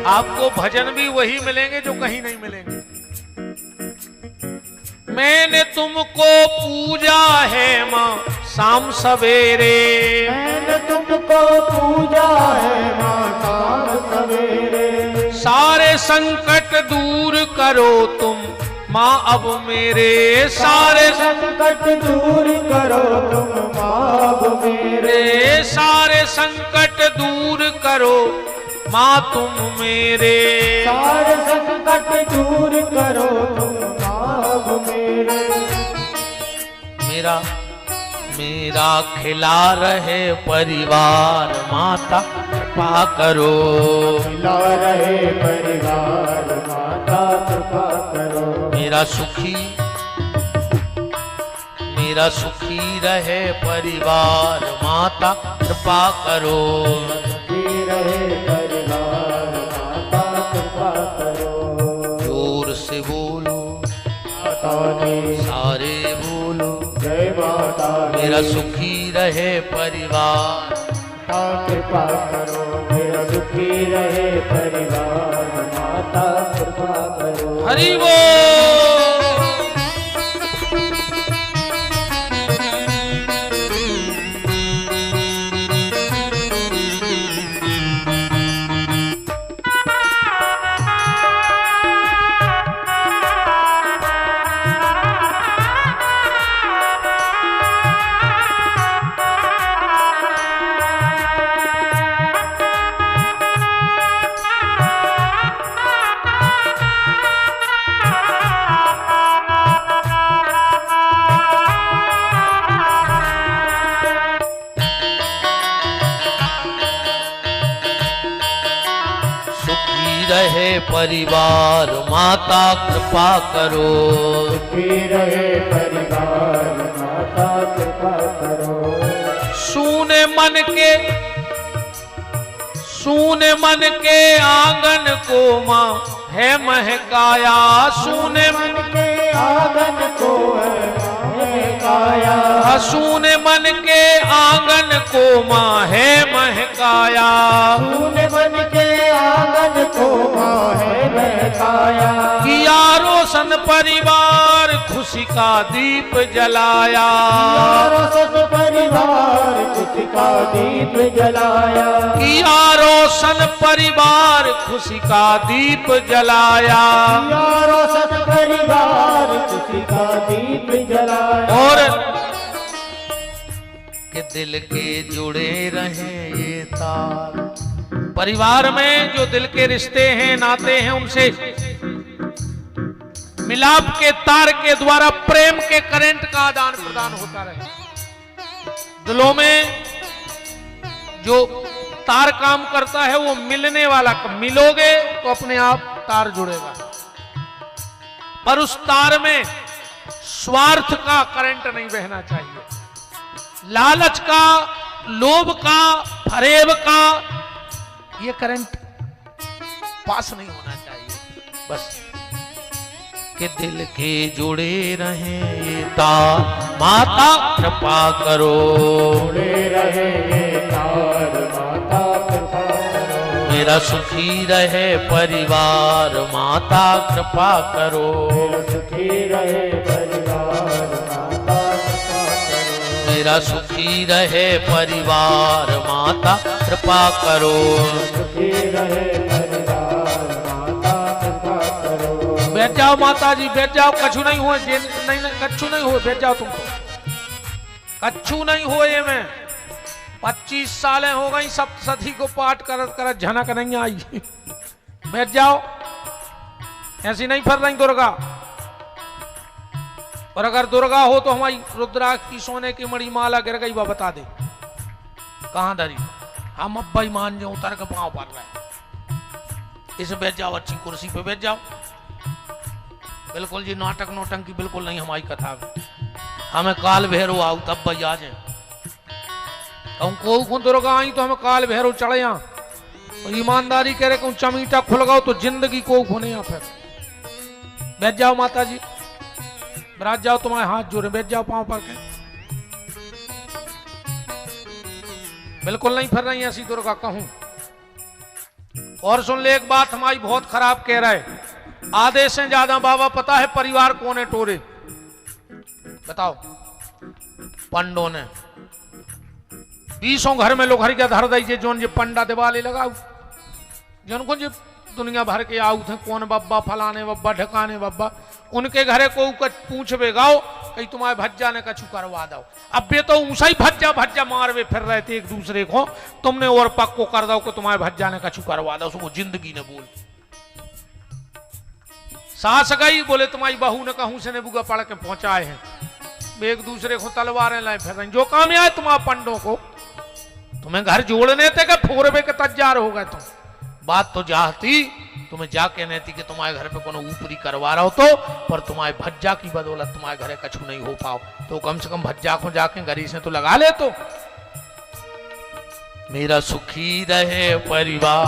आपको भजन भी वही मिलेंगे जो कहीं नहीं मिलेंगे। मैंने तुमको पूजा है माँ शाम सवेरे, मैंने तुमको पूजा है माँ शाम सवेरे। सारे संकट दूर करो तुम माँ अब मेरे, सारे संकट दूर करो तुम माँ अब मेरे। सारे संकट दूर करो माँ तुम मेरे। सारे संकट दूर करो तुम माँ अब मेरे। मेरा खिला रहे परिवार, माता कृपा करो। खिला रहे परिवार, माता कृपा करो। मेरा सुखी रहे परिवार, माता कृपा करो। सुखी रहे परिवार, माता कृपा करो। जोर से बोलो माता दी सारे बोलो, जय माता दी। मेरा सुखी रहे परिवार, माता कृपा करो। मेरा सुखी रहे परिवार, माता कृपा करो। हरि बोल। परिवार माता कृपा करो। सुखी रहे परिवार माता कृपा करो। सूने मन के आंगन को माँ है महकाया। सूने मन के आंगन को है महकाया। सूने मन के आंगन को माँ है महकाया। सूने मन के आंगन को माँ है महकाया। किया रोशन परिवार खुशी का दीप जलाया। रोशन परिवार खुशी का दीप जलाया। किया रोशन परिवार खुशी का दीप जलाया। रोशन परिवार खुशी का दीप जलाया। और के दिल के जुड़े रहे ये तार। परिवार में जो दिल के रिश्ते हैं नाते हैं उनसे मिलाप के तार के द्वारा प्रेम के करंट का आदान प्रदान होता रहे। दिलों में जो तार काम करता है वो मिलने वाला, मिलोगे तो अपने आप तार जुड़ेगा, पर उस तार में स्वार्थ का करंट नहीं बहना चाहिए। लालच का, लोभ का, फरेब का ये करंट पास नहीं होना चाहिए। बस के दिल के जुड़े रहे ये तार माता कृपा करो। जुड़े रहे ये तार माता कृपा करो। मेरा सुखी रहे परिवार माता कृपा करो। सुखी रहे परिवार माता कृपा करो। मेरा सुखी रहे परिवार माता कृपा करो। सुखी रहे परिवार माता कृपा करो। बैठ जाओ माता जी, बैठ जाओ। कछु नहीं हुए, नहीं कछु नहीं हुए, बैठ जाओ तुम। कछु नहीं हुए। मैं 25 सालें हो गई सप्तशती को पाठ करत करत, झनक नहीं आई। बैठ जाओ। ऐसी नहीं फिर रही दुर्गा। और अगर दुर्गा हो तो हमारी रुद्राक्ष की सोने की मणिमाला गिर गई, वह बता दे कहां धरी। हम अब भाई मान जाओ, उतर के पांव पर रहे। इसे बैठ जाओ, अच्छी कुर्सी पे बैठ जाओ। बिल्कुल जी नाटक नोटंकी बिल्कुल नहीं हमारी कथा में। हमें काल भैरव आओ तब भाई आ जाए। कहूँ को दुर्गा आई तो हमें काल भैरव चढ़े यहाँ। और ईमानदारी कह रहे कहूँ चमीटा खुल गओ तो जिंदगी को खुने यहाँ। फिर बैठ जाओ माता जी, बरात जाओ, तुम्हारे हाथ जोड़े, बैठ जाओ पांव पर के। बिल्कुल नहीं फिर रही ऐसी दुर्गा कहूं। और सुन ले एक बात हमारी बहुत खराब कह रहा है। आधे से ज्यादा बाबा पता है परिवार कौन है टोरे? बताओ। पंडों ने 20 घर में लोग हर क्या धर दीजिए जोन जे पंडा दिवाली लगाऊ, जिनको जी दुनिया भर के आऊ थे, कौन बब्बा, फलाने बब्बा, ढकाने बब्बा, उनके घरे को पूछवे गाओ कहीं तुम्हारे भज्जा ने कछु करवा दो। अब ये तो ऊंचा ही भज्जा भज्जा मारवे फिर रहे थे एक दूसरे को। तुमने और पक्को कर दो कि तुम्हारे भज्जा ने कछु करवा दो। उसको जिंदगी ने बोल। सास गई, बोले तुम्हारी बहू ने कहूं से ने बुगा पढ़ के पहुंचाए हैं। वे एक दूसरे को तलवारें लाए फिर रहे। जो काम आए तुम्हारे पंडों को, तुम्हें घर जोड़ने थे कि फोरवे के तैयार हो गए तुम। बात तो चाहती तुम्हें जाके नहीं थी कि तुम्हारे घर पे कोनो ऊपरी करवा रहा हो तो, पर तुम्हारे भज्जा की बदौलत तुम्हारे घरे कछु नहीं हो पाओ तो कम से कम भज्जा को जाके गरी से तो लगा ले। तो मेरा सुखी रहे परिवार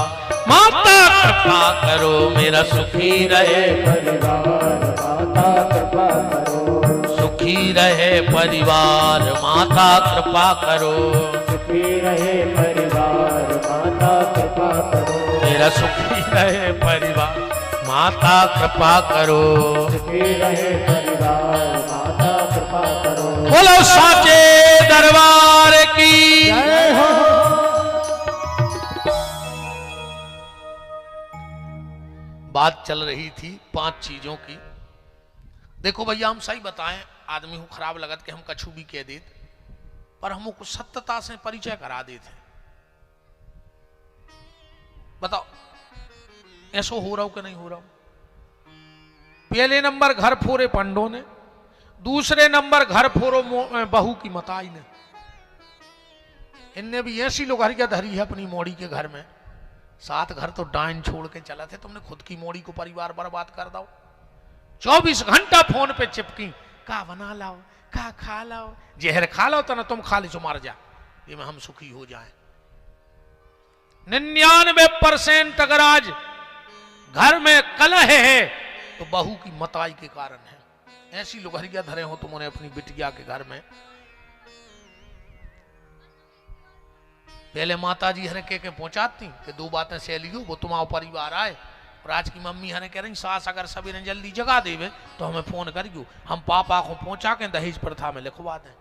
माता कृपा करो। मेरा सुखी रहे परिवार माता कृपा करो। सुखी रहे परिवार माता कृपा करो। सुखी रहे परिवार माता कृपा करो। मेरा सुखी रहे परिवार माता कृपा करो। सुखी रहे परिवार माता कृपा करो। बोलो साचे दरबार की जय हो। बात चल रही थी 5 चीजों की। देखो भैया हम सही बताएं, आदमी को खराब लगत कि हम कछु भी कह देते, पर हमको सत्यता से परिचय करा देते। बताओ ऐसा हो रहा हो कि नहीं हो रहा? पहले नंबर घर फोरे पंडों ने, दूसरे नंबर घर फोरो बहू की मताई ने। इनने भी ऐसी लोग हरिया धरी है अपनी मोड़ी के घर में 7 घर तो डाइन छोड़ के चला थे, तुमने खुद की मोड़ी को परिवार बर्बाद कर दो। 24 घंटा फोन पे चिपकी, का बना लाओ, का खा लाओ, जहर खा लो तो ना तुम खा ली सो मर जा, ये में हम सुखी हो जाएं। 99% अगर आज घर में कलह है तो बहू की मताई के कारण है। ऐसी लुघरिया धरे हो तुमने अपनी बिटिया के घर में। पहले माता जी हरे के पहुंचाती कि 2 बातें सहेलियो वो तुम्हारा परिवार आए, और आज की मम्मी हने कह रही सास अगर सवेरे जल्दी जगा देवे तो हमें फोन करियो, हम पापा को पहुंचा के दहेज प्रथा में लिखवा दें।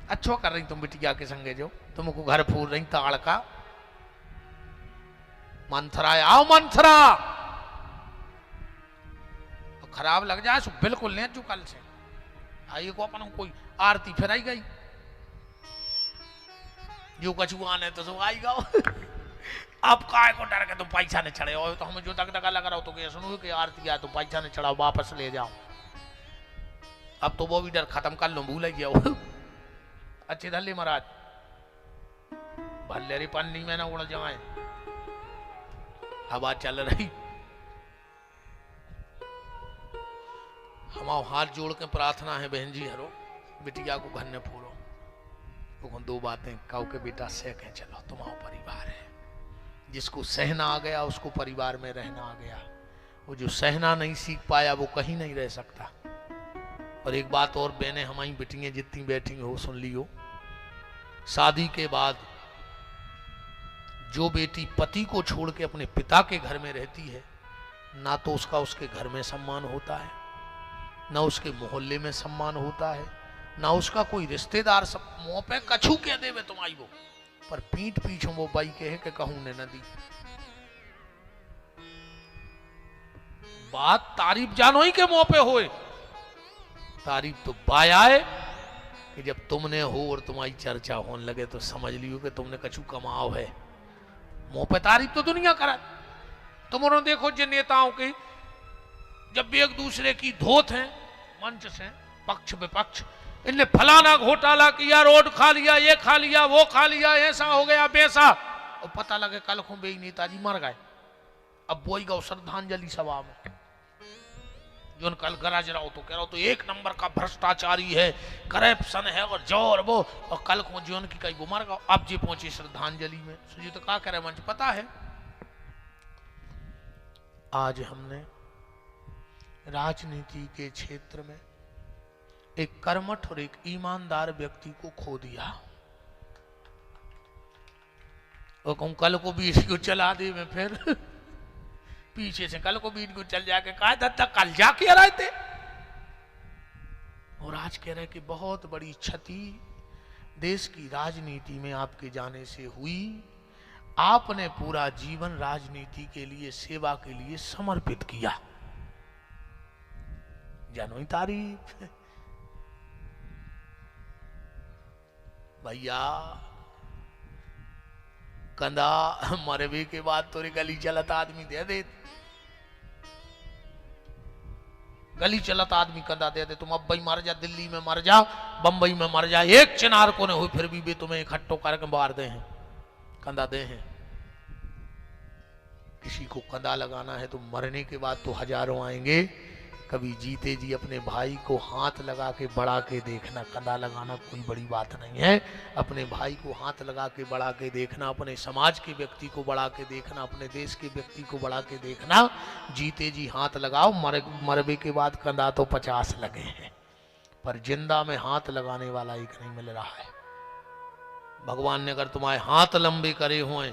अच्छो कर रही तुम बिटिया के संगे, जो तुमको घर फूल रही ताड़ का। मंथरा आओ मंथरा, तो खराब लग जाए सो बिल्कुल नहीं जो कल से आइए को अपन कोई आरती फिर आई गई, जो कछुआन है तो सो आई गाओ। अब काय को डर के तुम पैसा नहीं चढ़े हो, तो हमें जो तक लगा रहा हो तो क्या सुनो कि आरती आया तो पैसा नहीं चढ़ाओ वापस ले जाओ। अब तो वो भी डर खत्म कर लो, भूल ही जाओ। अच्छे धल्ली महाराज भल्लेरी पन्नी में ना उड़ जाए, हवा चल रही। हमारा हाथ जोड़ के प्रार्थना है बहन जी हरो बिटिया को घर ने फूलो, तो 2 बातें कहो के बेटा सह के चलो, तुम्हारा परिवार है। जिसको सहना आ गया उसको परिवार में रहना आ गया, वो जो सहना नहीं सीख पाया वो कहीं नहीं रह सकता। और एक बात और बहनें हमारी बेटियां जितनी बैठी हो सुन लियो, शादी के बाद जो बेटी पति को छोड़ के अपने पिता के घर में रहती है, ना तो उसका उसके घर में सम्मान होता है, ना उसके मोहल्ले में सम्मान होता है, ना उसका कोई रिश्तेदार सब मुंह पे कछू कह देवे तुम आई वो, पर पीठ पीछे वो बाई कहे कि कहूं ने न दी। बात तारीफ जानो ही के मुंह पे होए, तारीफ तो बायाए कि जब तुमने हो और तुम्हारी चर्चा होने लगे तो समझ लियो कि तुमने कछु कमाओ है। मुंह पे तारीफ तो दुनिया करा। तुम उन्होंने देखो जिन नेताओं की जब भी एक दूसरे की धोत है मंच से पक्ष विपक्ष, इनने फलाना घोटाला किया, रोड खा लिया, ये खा लिया, वो खा लिया, ऐसा हो गया वैसा, और पता लगे कल को बे नेताजी मर गए। अब वो ही गौ श्रद्धांजलि सभा में जो कल गरज रहा हो तो कह रहा हो तो 1 नंबर का भ्रष्टाचारी है, करप्शन है और जोर वो, और कल को जीवन की कई वो मर गया। अब जी पहुंची श्रद्धांजलि में सुजी तो क्या करे मंच पता है। आज हमने राजनीति के क्षेत्र में एक कर्मठ और एक ईमानदार व्यक्ति को खो दिया, और कहूं कल को भी इसको चला दे मैं फिर पीछे से कल को भी इनको चल जाके कहा था कल जाके आ रहे थे, और आज कह रहे कि बहुत बड़ी क्षति देश की राजनीति में आपके जाने से हुई। आपने पूरा जीवन राजनीति के लिए सेवा के लिए समर्पित किया। जानो ही तारीफ भैया कंधा मरवे के बाद तोरे गली चलता आदमी दे दे, गली चलता आदमी कंधा दे दे। तुम अब भाई मर जा, दिल्ली में मर जा, बंबई में मर जा, एक चिनार को ने हो फिर भी तुम्हें इकट्ठो करके मार दे हैं, कंधा दे हैं। किसी को कंधा लगाना है तो मरने के बाद तो हजारों आएंगे। कभी जीते जी अपने भाई को हाथ लगा के बढ़ा के देखना, कंधा लगाना कोई बड़ी बात नहीं है। अपने भाई को हाथ लगा के बढ़ा के देखना, अपने समाज के व्यक्ति को बढ़ा के देखना, अपने देश के व्यक्ति को बढ़ा के देखना। जीते जी हाथ लगाओ, मरबे के बाद कंधा तो 50 लगे हैं, पर जिंदा में हाथ लगाने वाला एक नहीं मिल रहा है। भगवान ने अगर तुम्हारे हाथ लंबे करे हुए,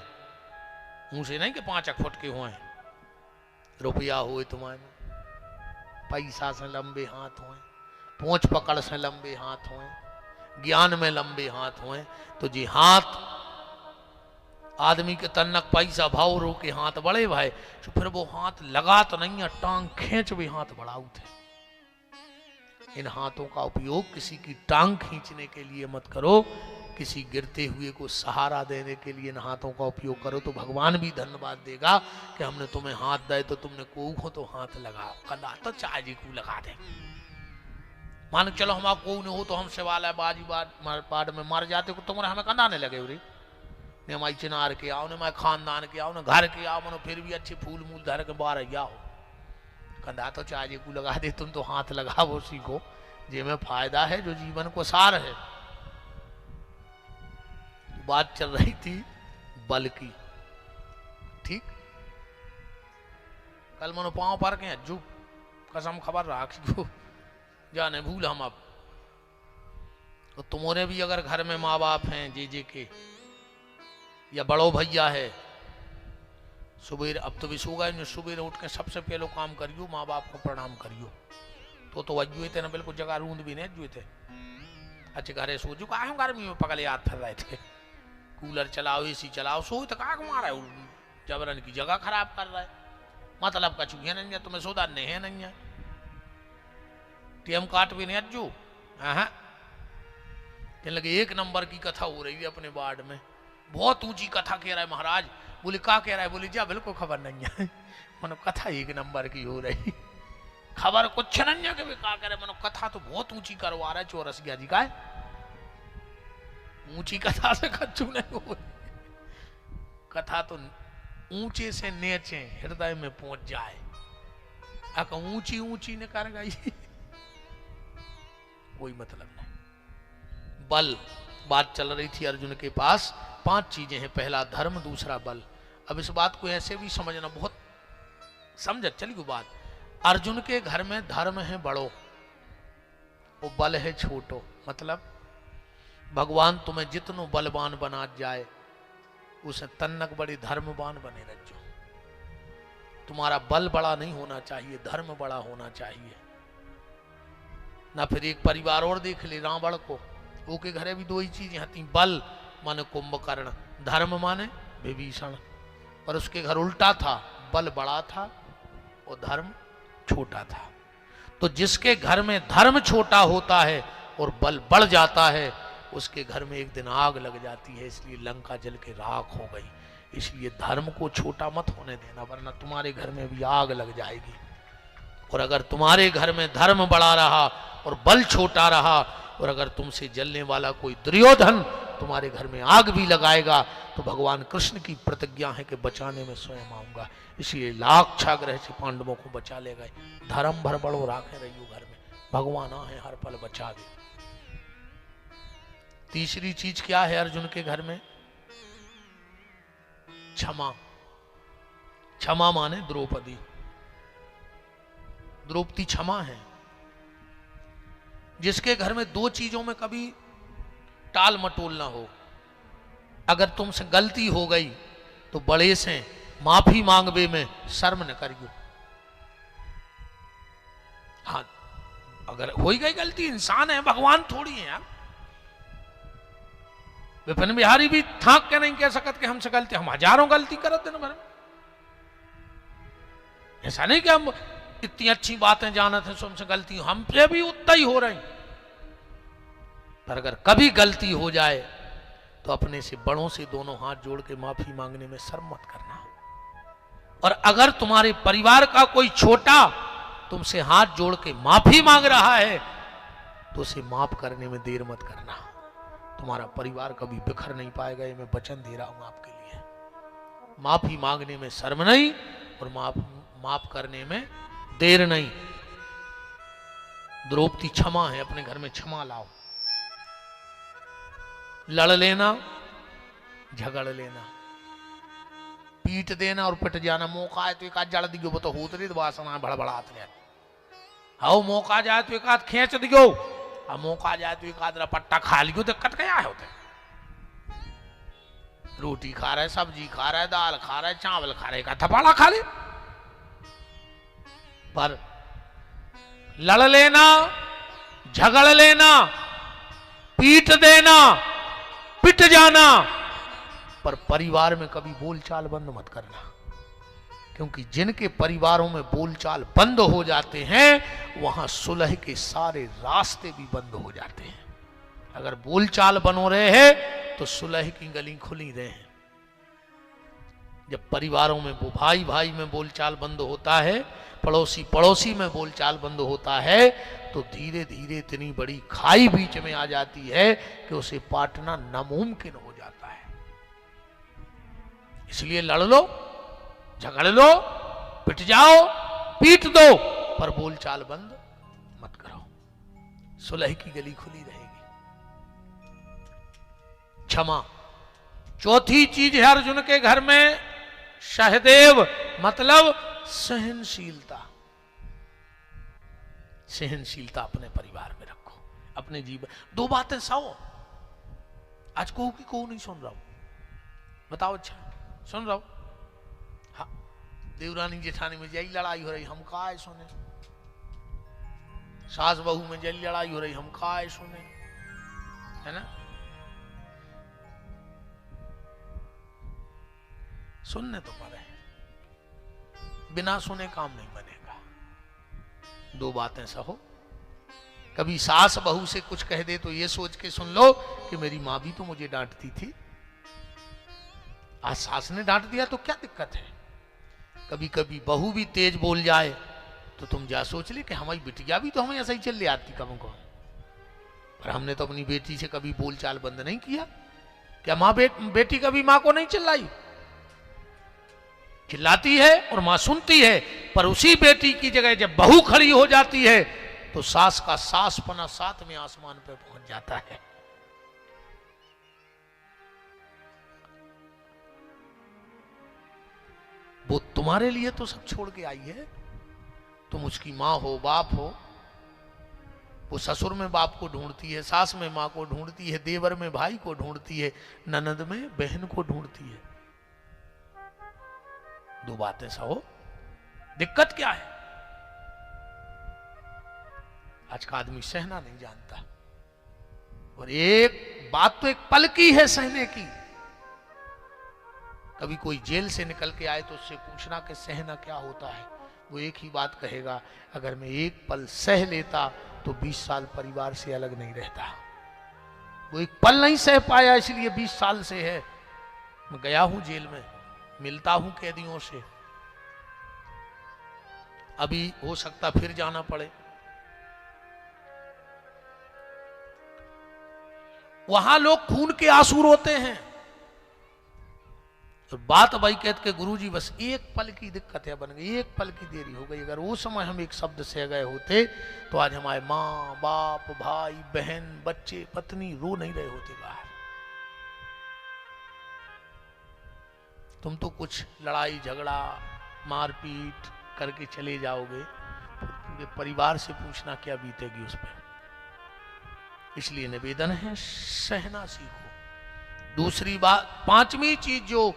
मुंह से नहीं कि 5 फुट के हुए, रुपया हुए तुम्हारे, पैसा से लंबे हाथ हों, पूंछ पकड़ से लंबे हाथ हों, ज्ञान में लंबे हाथ हों, तो जी हाथ आदमी के तन्नक पैसा भाव रो के हाथ बड़े भाई, तो फिर वो हाथ लगा तो नहीं है, टांग खींच भी हाथ बढ़ाऊ थे। इन हाथों का उपयोग किसी की टांग खींचने के लिए मत करो, किसी गिरते हुए को सहारा देने के लिए इन हाथों का उपयोग करो, तो भगवान भी धन्यवाद देगा कि हमने तुम्हें हाथ दे तो तुमने को हो तो हाथ लगाओ। कंधा तो चाय जी को लगा दे, मान चलो हमारा को न हो तो हम सवाल है बाजी बाड में मर जाते, तो तुम्हारे हमें कंधा नहीं लगे उरी, ने मैं चिनार के आओ, ने मैं खानदान के आओ, ने घर के आओ, मनो फिर भी अच्छे फूल मूल धर के बाहर आओ। कंधा तो चाहे को लगा दे, तुम तो हाथ लगाओ सीखो, जिसमें फायदा है, जो जीवन को सार है। बात चल रही थी बल की, ठीक। कल मनो पांव पर के अज्जू कसम खबर राख को जाने भूल हम। अब तो तुम्हारे भी अगर घर में माँ बाप हैं जे के, या बड़ो भैया है, सुबह अब तो भी सो गए, सुबह उठ के सबसे पहले काम करियो, माँ बाप को प्रणाम करियो। तो अज्जुए थे ना, बिल्कुल जगह रूंद भी नहीं अज्जुए थे। अच्छे घरे सोचो कहा गर्मी में पकड़े याद कर रहे थे, कूलर चलाओ, एसी चलाओ, सो तो कहा मारा जबरन की जगह खराब कर रहा है। मतलब का चुकी है नहीं, तुम्हें सोदा नहीं है नहीं है, टीएम काट भी नहीं अज्जू। हाँ लगे एक नंबर की कथा हो रही है अपने वार्ड में, बहुत ऊंची कथा कह रहा है महाराज। बोले क्या कह रहा है? बोले जा बिल्कुल खबर नहीं है, मनो कथा एक नंबर की हो रही, खबर कुछ नहीं है कि क्या करे, मनो कथा तो बहुत ऊंची करवा रहा है चौरसिया जी का। ऊंची कथा से कच्चू नहीं हो रही, कथा तो ऊंचे से नीचे हृदय में पहुंच जाए। अक ऊंची ऊंची ने कर गई कोई मतलब नहीं। बल बात चल रही थी अर्जुन के पास 5 चीजें हैं, पहला धर्म, दूसरा बल। अब इस बात को ऐसे भी समझना, बहुत समझ चली बात। अर्जुन के घर में धर्म है बड़ो, वो बल है छोटो। मतलब भगवान तुम्हें जितनो बलवान बना जाए, उसे तन्नक बड़ी धर्मवान बने रखो। तुम्हारा बल बड़ा नहीं होना चाहिए, धर्म बड़ा होना चाहिए ना। फिर एक परिवार और देख ले रावण को, वो के घरे भी 2 ही चीजें आती, बल माने कुंभकर्ण, धर्म माने विभीषण। पर उसके घर उल्टा था, बल बड़ा था और धर्म छोटा था। तो जिसके घर में धर्म छोटा होता है और बल बढ़ जाता है, उसके घर में एक दिन आग लग जाती है। इसलिए लंका जल के राख हो गई। इसलिए धर्म को छोटा मत होने देना, वरना तुम्हारे घर में भी आग लग जाएगी। और अगर तुम्हारे घर में धर्म बड़ा रहा और बल छोटा रहा, और अगर तुमसे जलने वाला कोई दुर्योधन तुम्हारे घर में आग भी लगाएगा, तो भगवान कृष्ण की प्रतिज्ञा है कि बचाने में स्वयं आऊंगा। इसलिए लाक्षाग्रह से पांडवों को बचा ले गए। धर्म भर बड़ो राखे रहियो घर में, भगवान है हर पल बचा दे। तीसरी चीज क्या है अर्जुन के घर में? क्षमा। क्षमा माने द्रौपदी। द्रौपदी क्षमा है। जिसके घर में 2 चीजों में कभी टाल मटोल ना हो, अगर तुमसे गलती हो गई तो बड़े से माफी मांगवे में शर्म न करियो। हाँ, अगर हो गई गलती, इंसान है, भगवान थोड़ी है यार। विपिन बिहारी भी थाक के नहीं कह सकते कि हमसे गलती, हम हजारों गलती करते दिन भर में। ऐसा नहीं कि हम इतनी अच्छी बातें जानते हैं, सो हमसे गलती हमसे भी उतना ही हो रही। पर अगर कभी गलती हो जाए तो अपने से बड़ों से दोनों हाथ जोड़ के माफी मांगने में शर्म मत करना। और अगर तुम्हारे परिवार का कोई छोटा तुमसे हाथ जोड़ के माफी मांग रहा है, तो उसे माफ करने में देर मत करना। तुम्हारा परिवार कभी बिखर नहीं पाएगा, ये मैं वचन दे रहा हूं आपके लिए। माफी मांगने में शर्म नहीं और माफ करने में देर नहीं। द्रौपदी क्षमा है, अपने घर में क्षमा लाओ। लड़ लेना, झगड़ लेना, पीट देना और पिट जाना, मौका है तो एक आध जड़ दियो, वो तो होत रही वासना भड़बड़ात रहे। हाउ मौका जाए तो एक आध खींच दियो, और मौका जाए तो एक आध पट्टा खा लियो, दिक्कत क्या है होते। रोटी खा रहे, सब्जी खा रहे, दाल खा रहे, चावल खा रहे, एक थपाड़ा खा ले। पर लड़ लेना, झगड़ लेना, पीट देना, पिट जाना, पर परिवार में कभी बोलचाल बंद मत करना। क्योंकि जिनके परिवारों में बोलचाल बंद हो जाते हैं, वहां सुलह के सारे रास्ते भी बंद हो जाते हैं। अगर बोलचाल बनो रहे हैं तो सुलह की गली खुली रहे हैं। जब परिवारों में भाई भाई में बोलचाल बंद होता है, पड़ोसी पड़ोसी में बोलचाल बंद होता है, तो धीरे धीरे इतनी बड़ी खाई बीच में आ जाती है कि उसे पाटना नामुमकिन हो जाता है। इसलिए लड़ लो, झगड़ लो, पिट जाओ, पीट दो, पर बोलचाल बंद मत करो। सुलह की गली खुली रहेगी। क्षमा चौथी चीज है अर्जुन के घर में, सहदेव मतलब सहनशीलता। सहनशीलता अपने परिवार में रखो, अपने जीवन। दो बातें सहो। आज को की को नहीं सुन रहा हूं, बताओ। अच्छा सुन रहा हूं। हाँ, देवरानी जेठानी में यही लड़ाई हो रही, हम का सुने। सास बहू में यही लड़ाई हो रही, हम का सुने, है ना। सुनने तो पड़े, बिना सुने काम नहीं बनेगा। दो बातें सहो। कभी सास बहू से कुछ कह दे तो ये सोच के सुन लो कि मेरी मां भी तो मुझे डांटती थी, आज सास ने डांट दिया तो क्या दिक्कत है। कभी कभी बहू भी तेज बोल जाए तो तुम जा सोच ले कि हमारी बिटिया भी तो हमें ऐसा ही चल आती कम को, पर हमने तो अपनी बेटी से कभी बोलचाल बंद नहीं किया। क्या मां बेटी कभी मां को नहीं चिल्लाई? चिल्लाती है और मां सुनती है, पर उसी बेटी की जगह जब बहू खड़ी हो जाती है तो सास का सासपना 7वें आसमान पे पहुंच जाता है। वो तुम्हारे लिए तो सब छोड़ के आई है। तुम उसकी मां हो, बाप हो। वो ससुर में बाप को ढूंढती है, सास में मां को ढूंढती है, देवर में भाई को ढूंढती है, ननद में बहन को ढूंढती है। दो बातें सहो। दिक्कत क्या है? आज का आदमी सहना नहीं जानता। और एक बात तो एक पल की है सहने की। कभी कोई जेल से निकल के आए तो उससे पूछना कि सहना क्या होता है। वो एक ही बात कहेगा, अगर मैं एक पल सह लेता तो 20 साल परिवार से अलग नहीं रहता। वो एक पल नहीं सह पाया, इसलिए 20 साल से है। मैं गया हूं जेल में, मिलता हूं कैदियों से, अभी हो सकता फिर जाना पड़े। वहां लोग खून के आंसू रोते हैं। तो बात भाई कहते के गुरुजी बस एक पल की दिक्कत है, बन गई, एक पल की देरी हो गई। अगर वो समय हम एक शब्द से गए होते तो आज हमारे माँ बाप भाई बहन बच्चे पत्नी रो नहीं रहे होते बाहर। तुम तो कुछ लड़ाई झगड़ा मारपीट करके चले जाओगे, पूरे परिवार से पूछना क्या बीतेगी उस पर। इसलिए निवेदन है सहना सीखो। दूसरी बात, पांचवी चीज जो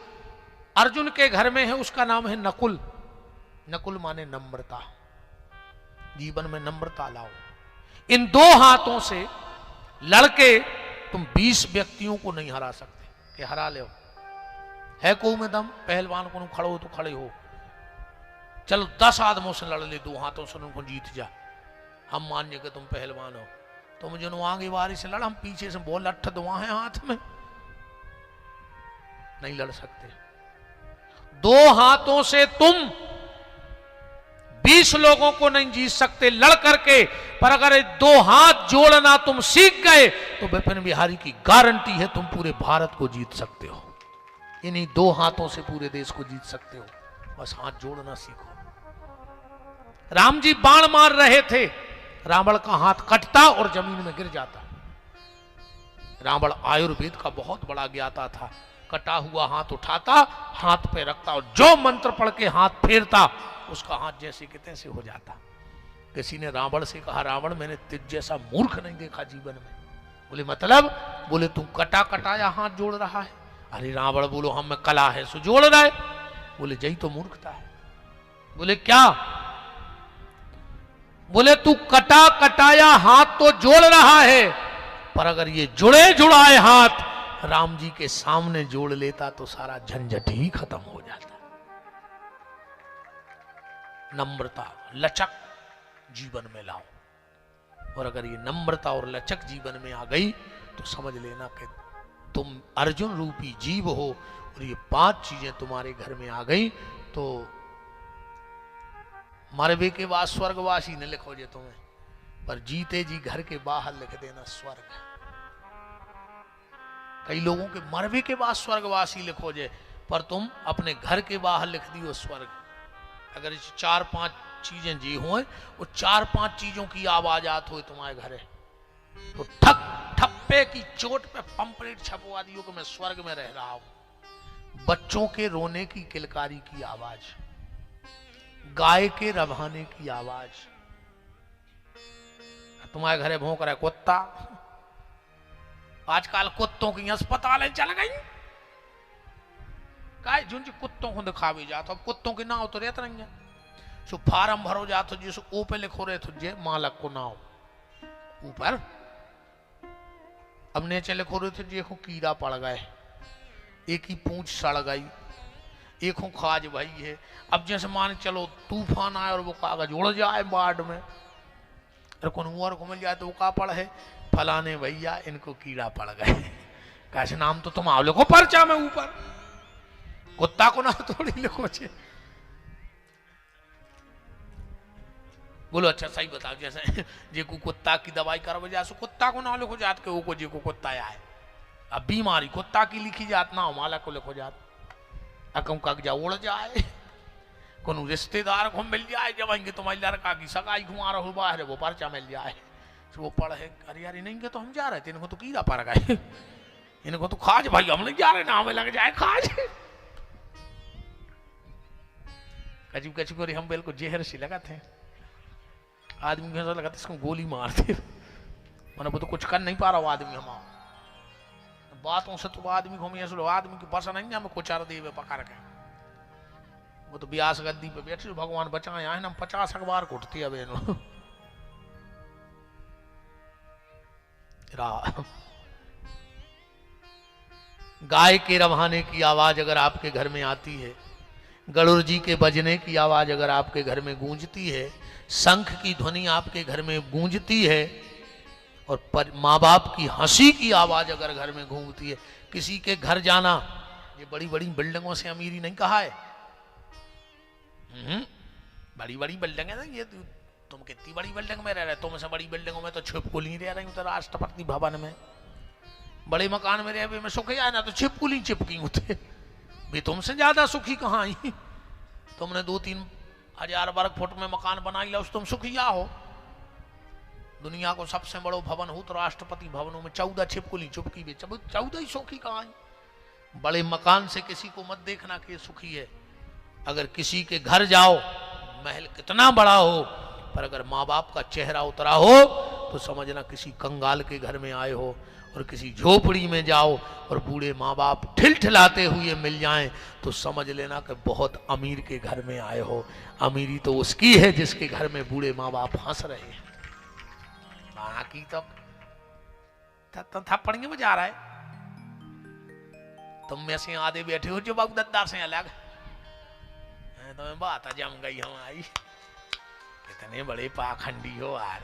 अर्जुन के घर में है उसका नाम है नकुल। नकुल माने नम्रता। जीवन में नम्रता लाओ। इन दो हाथों से लड़के तुम 20 व्यक्तियों को नहीं हरा सकते कि हरा ले है को में दम। पहलवान को खड़ो हो तो खड़े हो, चलो 10 आदमों से लड़ ले, दो हाथों से उनको जीत जा। हम मान्य कि तुम पहलवान हो, तो मुझे आगे बारी से लड़, हम पीछे से बॉल अट्ठ दुआ है हाथ में, नहीं लड़ सकते। दो हाथों से तुम 20 लोगों को नहीं जीत सकते लड़ करके, पर अगर दो हाथ जोड़ना तुम सीख गए तो विपिन बिहारी की गारंटी है तुम पूरे भारत को जीत सकते हो। इन्हीं दो हाथों से पूरे देश को जीत सकते हो, बस हाथ जोड़ना सीखो। राम जी बाण मार रहे थे, रावण का हाथ कटता और जमीन में गिर जाता। रावण आयुर्वेद का बहुत बड़ा ज्ञाता था। कटा हुआ हाथ उठाता, हाथ पे रखता और जो मंत्र पढ़ के हाथ फेरता उसका हाथ जैसे कि तैसे हो जाता। किसी ने रावण से कहा, रावण मैंने तुझ जैसा मूर्ख नहीं देखा जीवन में। बोले मतलब? बोले तू कटा कटाया हाथ जोड़ रहा है। अरे रावण बोलो हम में कला है सो जोड़ रहा है। बोले जही तो मूर्खता है। बोले क्या? बोले तू कटा कटाया हाथ तो जोड़ रहा है, पर अगर ये जुड़े जुड़ाए हाथ राम जी के सामने जोड़ लेता तो सारा झंझट ही खत्म हो जाता। नम्रता लचक जीवन में लाओ, और अगर ये नम्रता और लचक जीवन में आ गई तो समझ लेना कि तुम अर्जुन रूपी जीव हो, और ये 5 चीजें तुम्हारे घर में आ गई तो मरबे के बाद स्वर्गवासी न लिखो जे तुम्हें, पर जीते जी घर के बाहर लिख देना स्वर्ग। कई लोगों के मरबे के बाद स्वर्गवासी लिखो जे, पर तुम अपने घर के बाहर लिख दियो स्वर्ग। अगर इस 4-5 चीजें जी हो वो 4-5 चीजों की आवाज आत हो तुम्हारे घरे तो ठक ठप्पे की चोट पे पंपलेट छपवा दियो कि मैं स्वर्ग में रह रहा हूं। बच्चों के रोने की किलकारी की आवाज, गाय के रभाने की आवाज। तुम्हारे घरे भौंक रहा है कुत्ता। आजकल कुत्तों की अस्पताल चल गई, काय जुन कुत्तों को दिखावे जाते। अब कुत्तों के नाव तो रहते नहीं है, सो फार्म भरो जाते जिस ओ पे लिखो रहे थे जे मालक को नाव ऊपर। अब नीचे लिखो रहे थे देखो कीड़ा पड़ गए, एक ही पूंछ सड़ गई, एक हो खाज भाई है। अब जैसे मान चलो तूफान आए और वो कागज उड़ जाए बाढ़ में, और कौन को मिल जाए तो वो का पड़ है फलाने भैया इनको कीड़ा पड़ गए। कैसे नाम तो तुम आओ लिखो पर्चा में ऊपर, कुत्ता को ना थोड़ी लिखो छे। बोलो अच्छा सही बताओ, जैसे जे को कुत्ता की दवाई करवा जा सो कुत्ता को ना लिखो जात के वो को जे को कुत्ता आए। अब बीमारी कुत्ता की लिखी जात ना मालक को लिखो जात। अकम कागजा उड़ जाए, कोनो रिश्तेदार को मिल जाए जब आएंगे तुम्हारी लड़का की सगाई घुमा रहा हो बाहर वो पर्चा मिल जाए तो वो पढ़े अरे यार नहीं तो हम जा रहे थे, इनको तो कीड़ा पड़ गए, इनको तो खाज भाई हम नहीं जा रहे ना हमें लग जाए खाज। कचू कचू को हम बिल्कुल जहर से लगा थे, आदमी को लगा था इसको गोली मार दे, मैंने वो तो कुछ कर नहीं पा रहा वो आदमी। हम बातों से तो आदमी को हम आदमी की बस नहीं हमें कुचार दे पकड़ के। वो तो ब्यास गद्दी पे बैठे भगवान बचाए आए ना, 50 अखबार कुटती अब गाय के रवाने की आवाज अगर आपके घर में आती है, गरुड़ जी के बजने की आवाज अगर आपके घर में गूंजती है, शंख की ध्वनि आपके घर में गूंजती है, और माँ बाप की हंसी की आवाज अगर घर में गूंजती है। किसी के घर जाना, ये बड़ी बड़ी बिल्डिंगों से अमीरी नहीं कहा है, बड़ी बड़ी बिल्डिंग है ना ये। तुम कितनी बड़ी बिल्डिंग में रह रहे, तुमसे बड़ी बिल्डिंगों में तो छिपकुली रह रही हूँ, तो राष्ट्रपति भवन में बड़े मकान में रह मैं सुखी आया ना तो छिपकुली चिपकी होते भी तुमसे ज्यादा सुखी कहाँ आई। तुमने 2-3 हजार वर्ग फुट में मकान बना लिया तुम सुखिया हो। दुनिया को सबसे बड़ो भवन हो तो राष्ट्रपति भवनों में 14 छिपकुली चुपकी भी 14 ही सुखी कहाँ आई। बड़े मकान से किसी को मत देखना कि सुखी है। अगर किसी के घर जाओ महल कितना बड़ा हो, पर अगर माँ बाप का चेहरा उतरा हो तो समझना किसी कंगाल के घर में आए हो। और किसी झोपड़ी में जाओ और बूढ़े माँ बाप ठिलठिलाते हुए मिल जाएं तो समझ लेना कि बहुत अमीर के घर में आए हो। अमीरी तो उसकी है जिसके घर में बूढ़े माँ बाप हंस रहे हैं। बाकी तो थप्पड़ में जा रहा है। तुम में से आधे बैठे हो जो बाबू दद्दार से अलग, तो बात जम गई हमारी। कितने बड़े पाखंडी हो यार,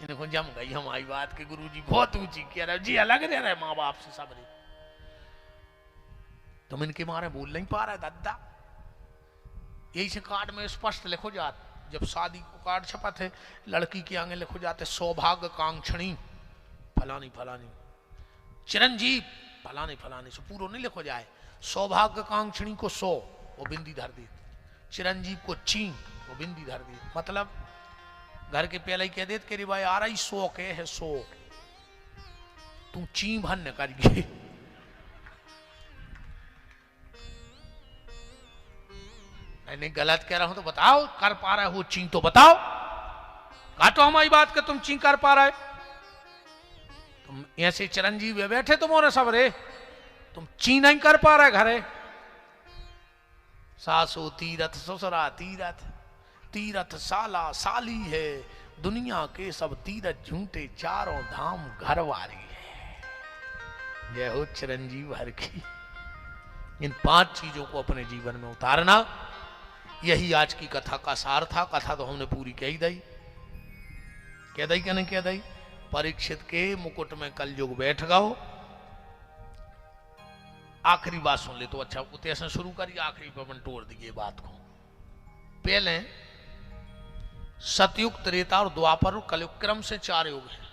इनको जम गई हमारी बात के गुरुजी बहुत ऊंची कह रहे जी, अलग रह रहे माँ बाप से सब। तुम इनके मारे बोल नहीं पा रहे दादा। यही से कार्ड में स्पष्ट लिखो जात, जब शादी को कार्ड छपा थे लड़की के आगे लिखो जाते सौभाग्य कांक्षणी फलानी फलानी, चिरंजीव फलानी फलानी से पूरा नहीं लिखो जाए। सौभाग्य कांक्षणी को 100 वो बिंदी धर दी, चिरंजीव को ची वो बिंदी धर दी। मतलब घर के पहले ही कह देते कि भाई आ रही 100 के है 100 तुम ची भन करिए। नहीं गलत कह रहा हूं तो बताओ, कर पा रहे हो ची तो बताओ, काटो हमारी बात के तुम ची कर पा रहे। तुम ऐसे चिरंजीव बैठे तुम्हारे सब रे, तुम ची नहीं कर पा रहे घरे। सासू तीरथ ससुरा तीरथ, तीरथ साला साली है, दुनिया के सब तीरथ झूठे, चारों धाम घर वाली है। जय हो चिरंजीव हर की। इन 5 चीजों को अपने जीवन में उतारना, यही आज की कथा का सार था। कथा तो हमने पूरी कह दी क्या नहीं कह दी। परीक्षित के मुकुट में कलयुग बैठ गओ। आखिरी बात सुन ले तो अच्छा, उतने से शुरू करिए, आखिरी पर मन तोड़ दिए बात को। पहले सतयुग, त्रेता और द्वापर और कलयुग क्रम से 4 युग हैं।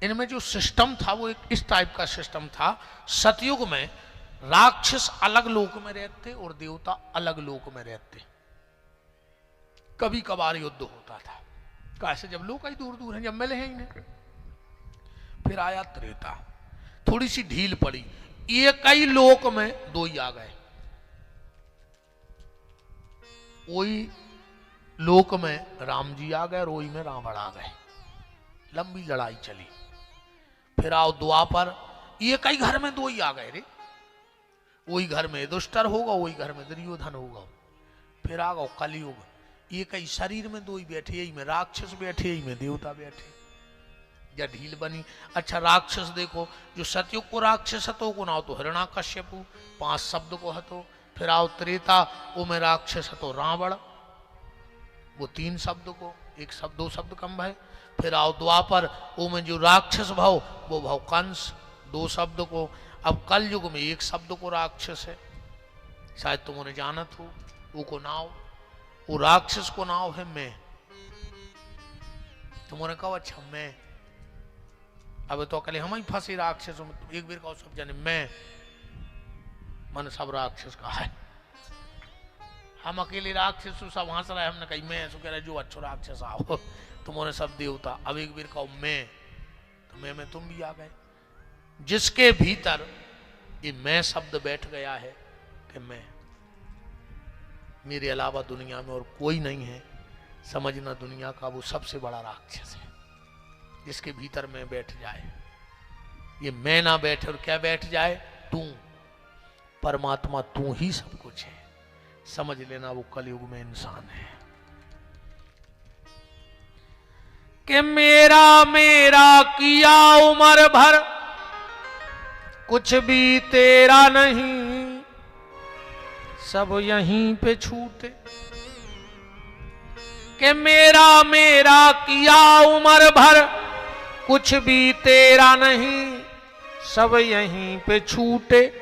इनमें जो सिस्टम था वो एक इस टाइप का सिस्टम था। सतयुग में राक्षस अलग लोक में रहते और देवता अलग लोक में रहते। कभी कभार युद्ध होता था, कैसे जब लोग कहीं दूर दूर हैं, जब मिले हैं इन्हें। फिर आया त्रेता, थोड़ी सी ढील पड़ी, ये कई लोक में दो ही आ गए। वही लोक में राम जी आ गए, रोई में रावण आ गए। लंबी लड़ाई चली। फिर आओ द्वापर, ये कई घर में दो ही आ गए रे। वही घर में युधिष्ठिर होगा, वही घर में दुर्योधन होगा। फिर आ गो कलयुग, ये कई शरीर में दो ही बैठे, यही में राक्षस बैठे, यही में देवता बैठे। या ढील बनी। अच्छा राक्षस देखो, जो सतयुग को राक्षस हतो को नाव तो हिरण्याकश्यपु, 5 शब्द को हतो। फिर आओ त्रेता, वो में राक्षस हतो रावण, वो 3 शब्द को, 1 शब्द 2 शब्द कम है। फिर आओ द्वापर, वो में जो राक्षस भाव वो भाव कंस, 2 शब्द को। अब कल युग में 1 शब्द को राक्षस है, शायद तुमने जानत हो। वो को नाव, वो राक्षस को नाव है मैं। तुमने कहा अच्छा मैं, अब तो अकेले हम ही फंसे राक्षसों में। एक बार कहो सब जाने मैं, मन सब राक्षस का है। हम अकेले राक्षस सब हंस रहे, हमने कही मैं, सो कह रहे जो अच्छो राक्षस आओ। तुमने सब देवता। अब एक बार कहो मैं, तो मैं में तुम भी आ गए। जिसके भीतर ये मैं शब्द बैठ गया है कि मैं, मेरे अलावा दुनिया में और कोई नहीं है, समझना दुनिया का वो सबसे बड़ा राक्षस है। जिसके भीतर मैं बैठ जाए, ये मैं ना बैठे और क्या बैठ जाए, तू। परमात्मा तू ही सब कुछ है, समझ लेना वो कलयुग में इंसान है। कि मेरा मेरा किया उम्र भर, कुछ भी तेरा नहीं, सब यहीं पे छूटे। कि मेरा मेरा किया उम्र भर, कुछ भी तेरा नहीं, सब यहीं पे छूटे।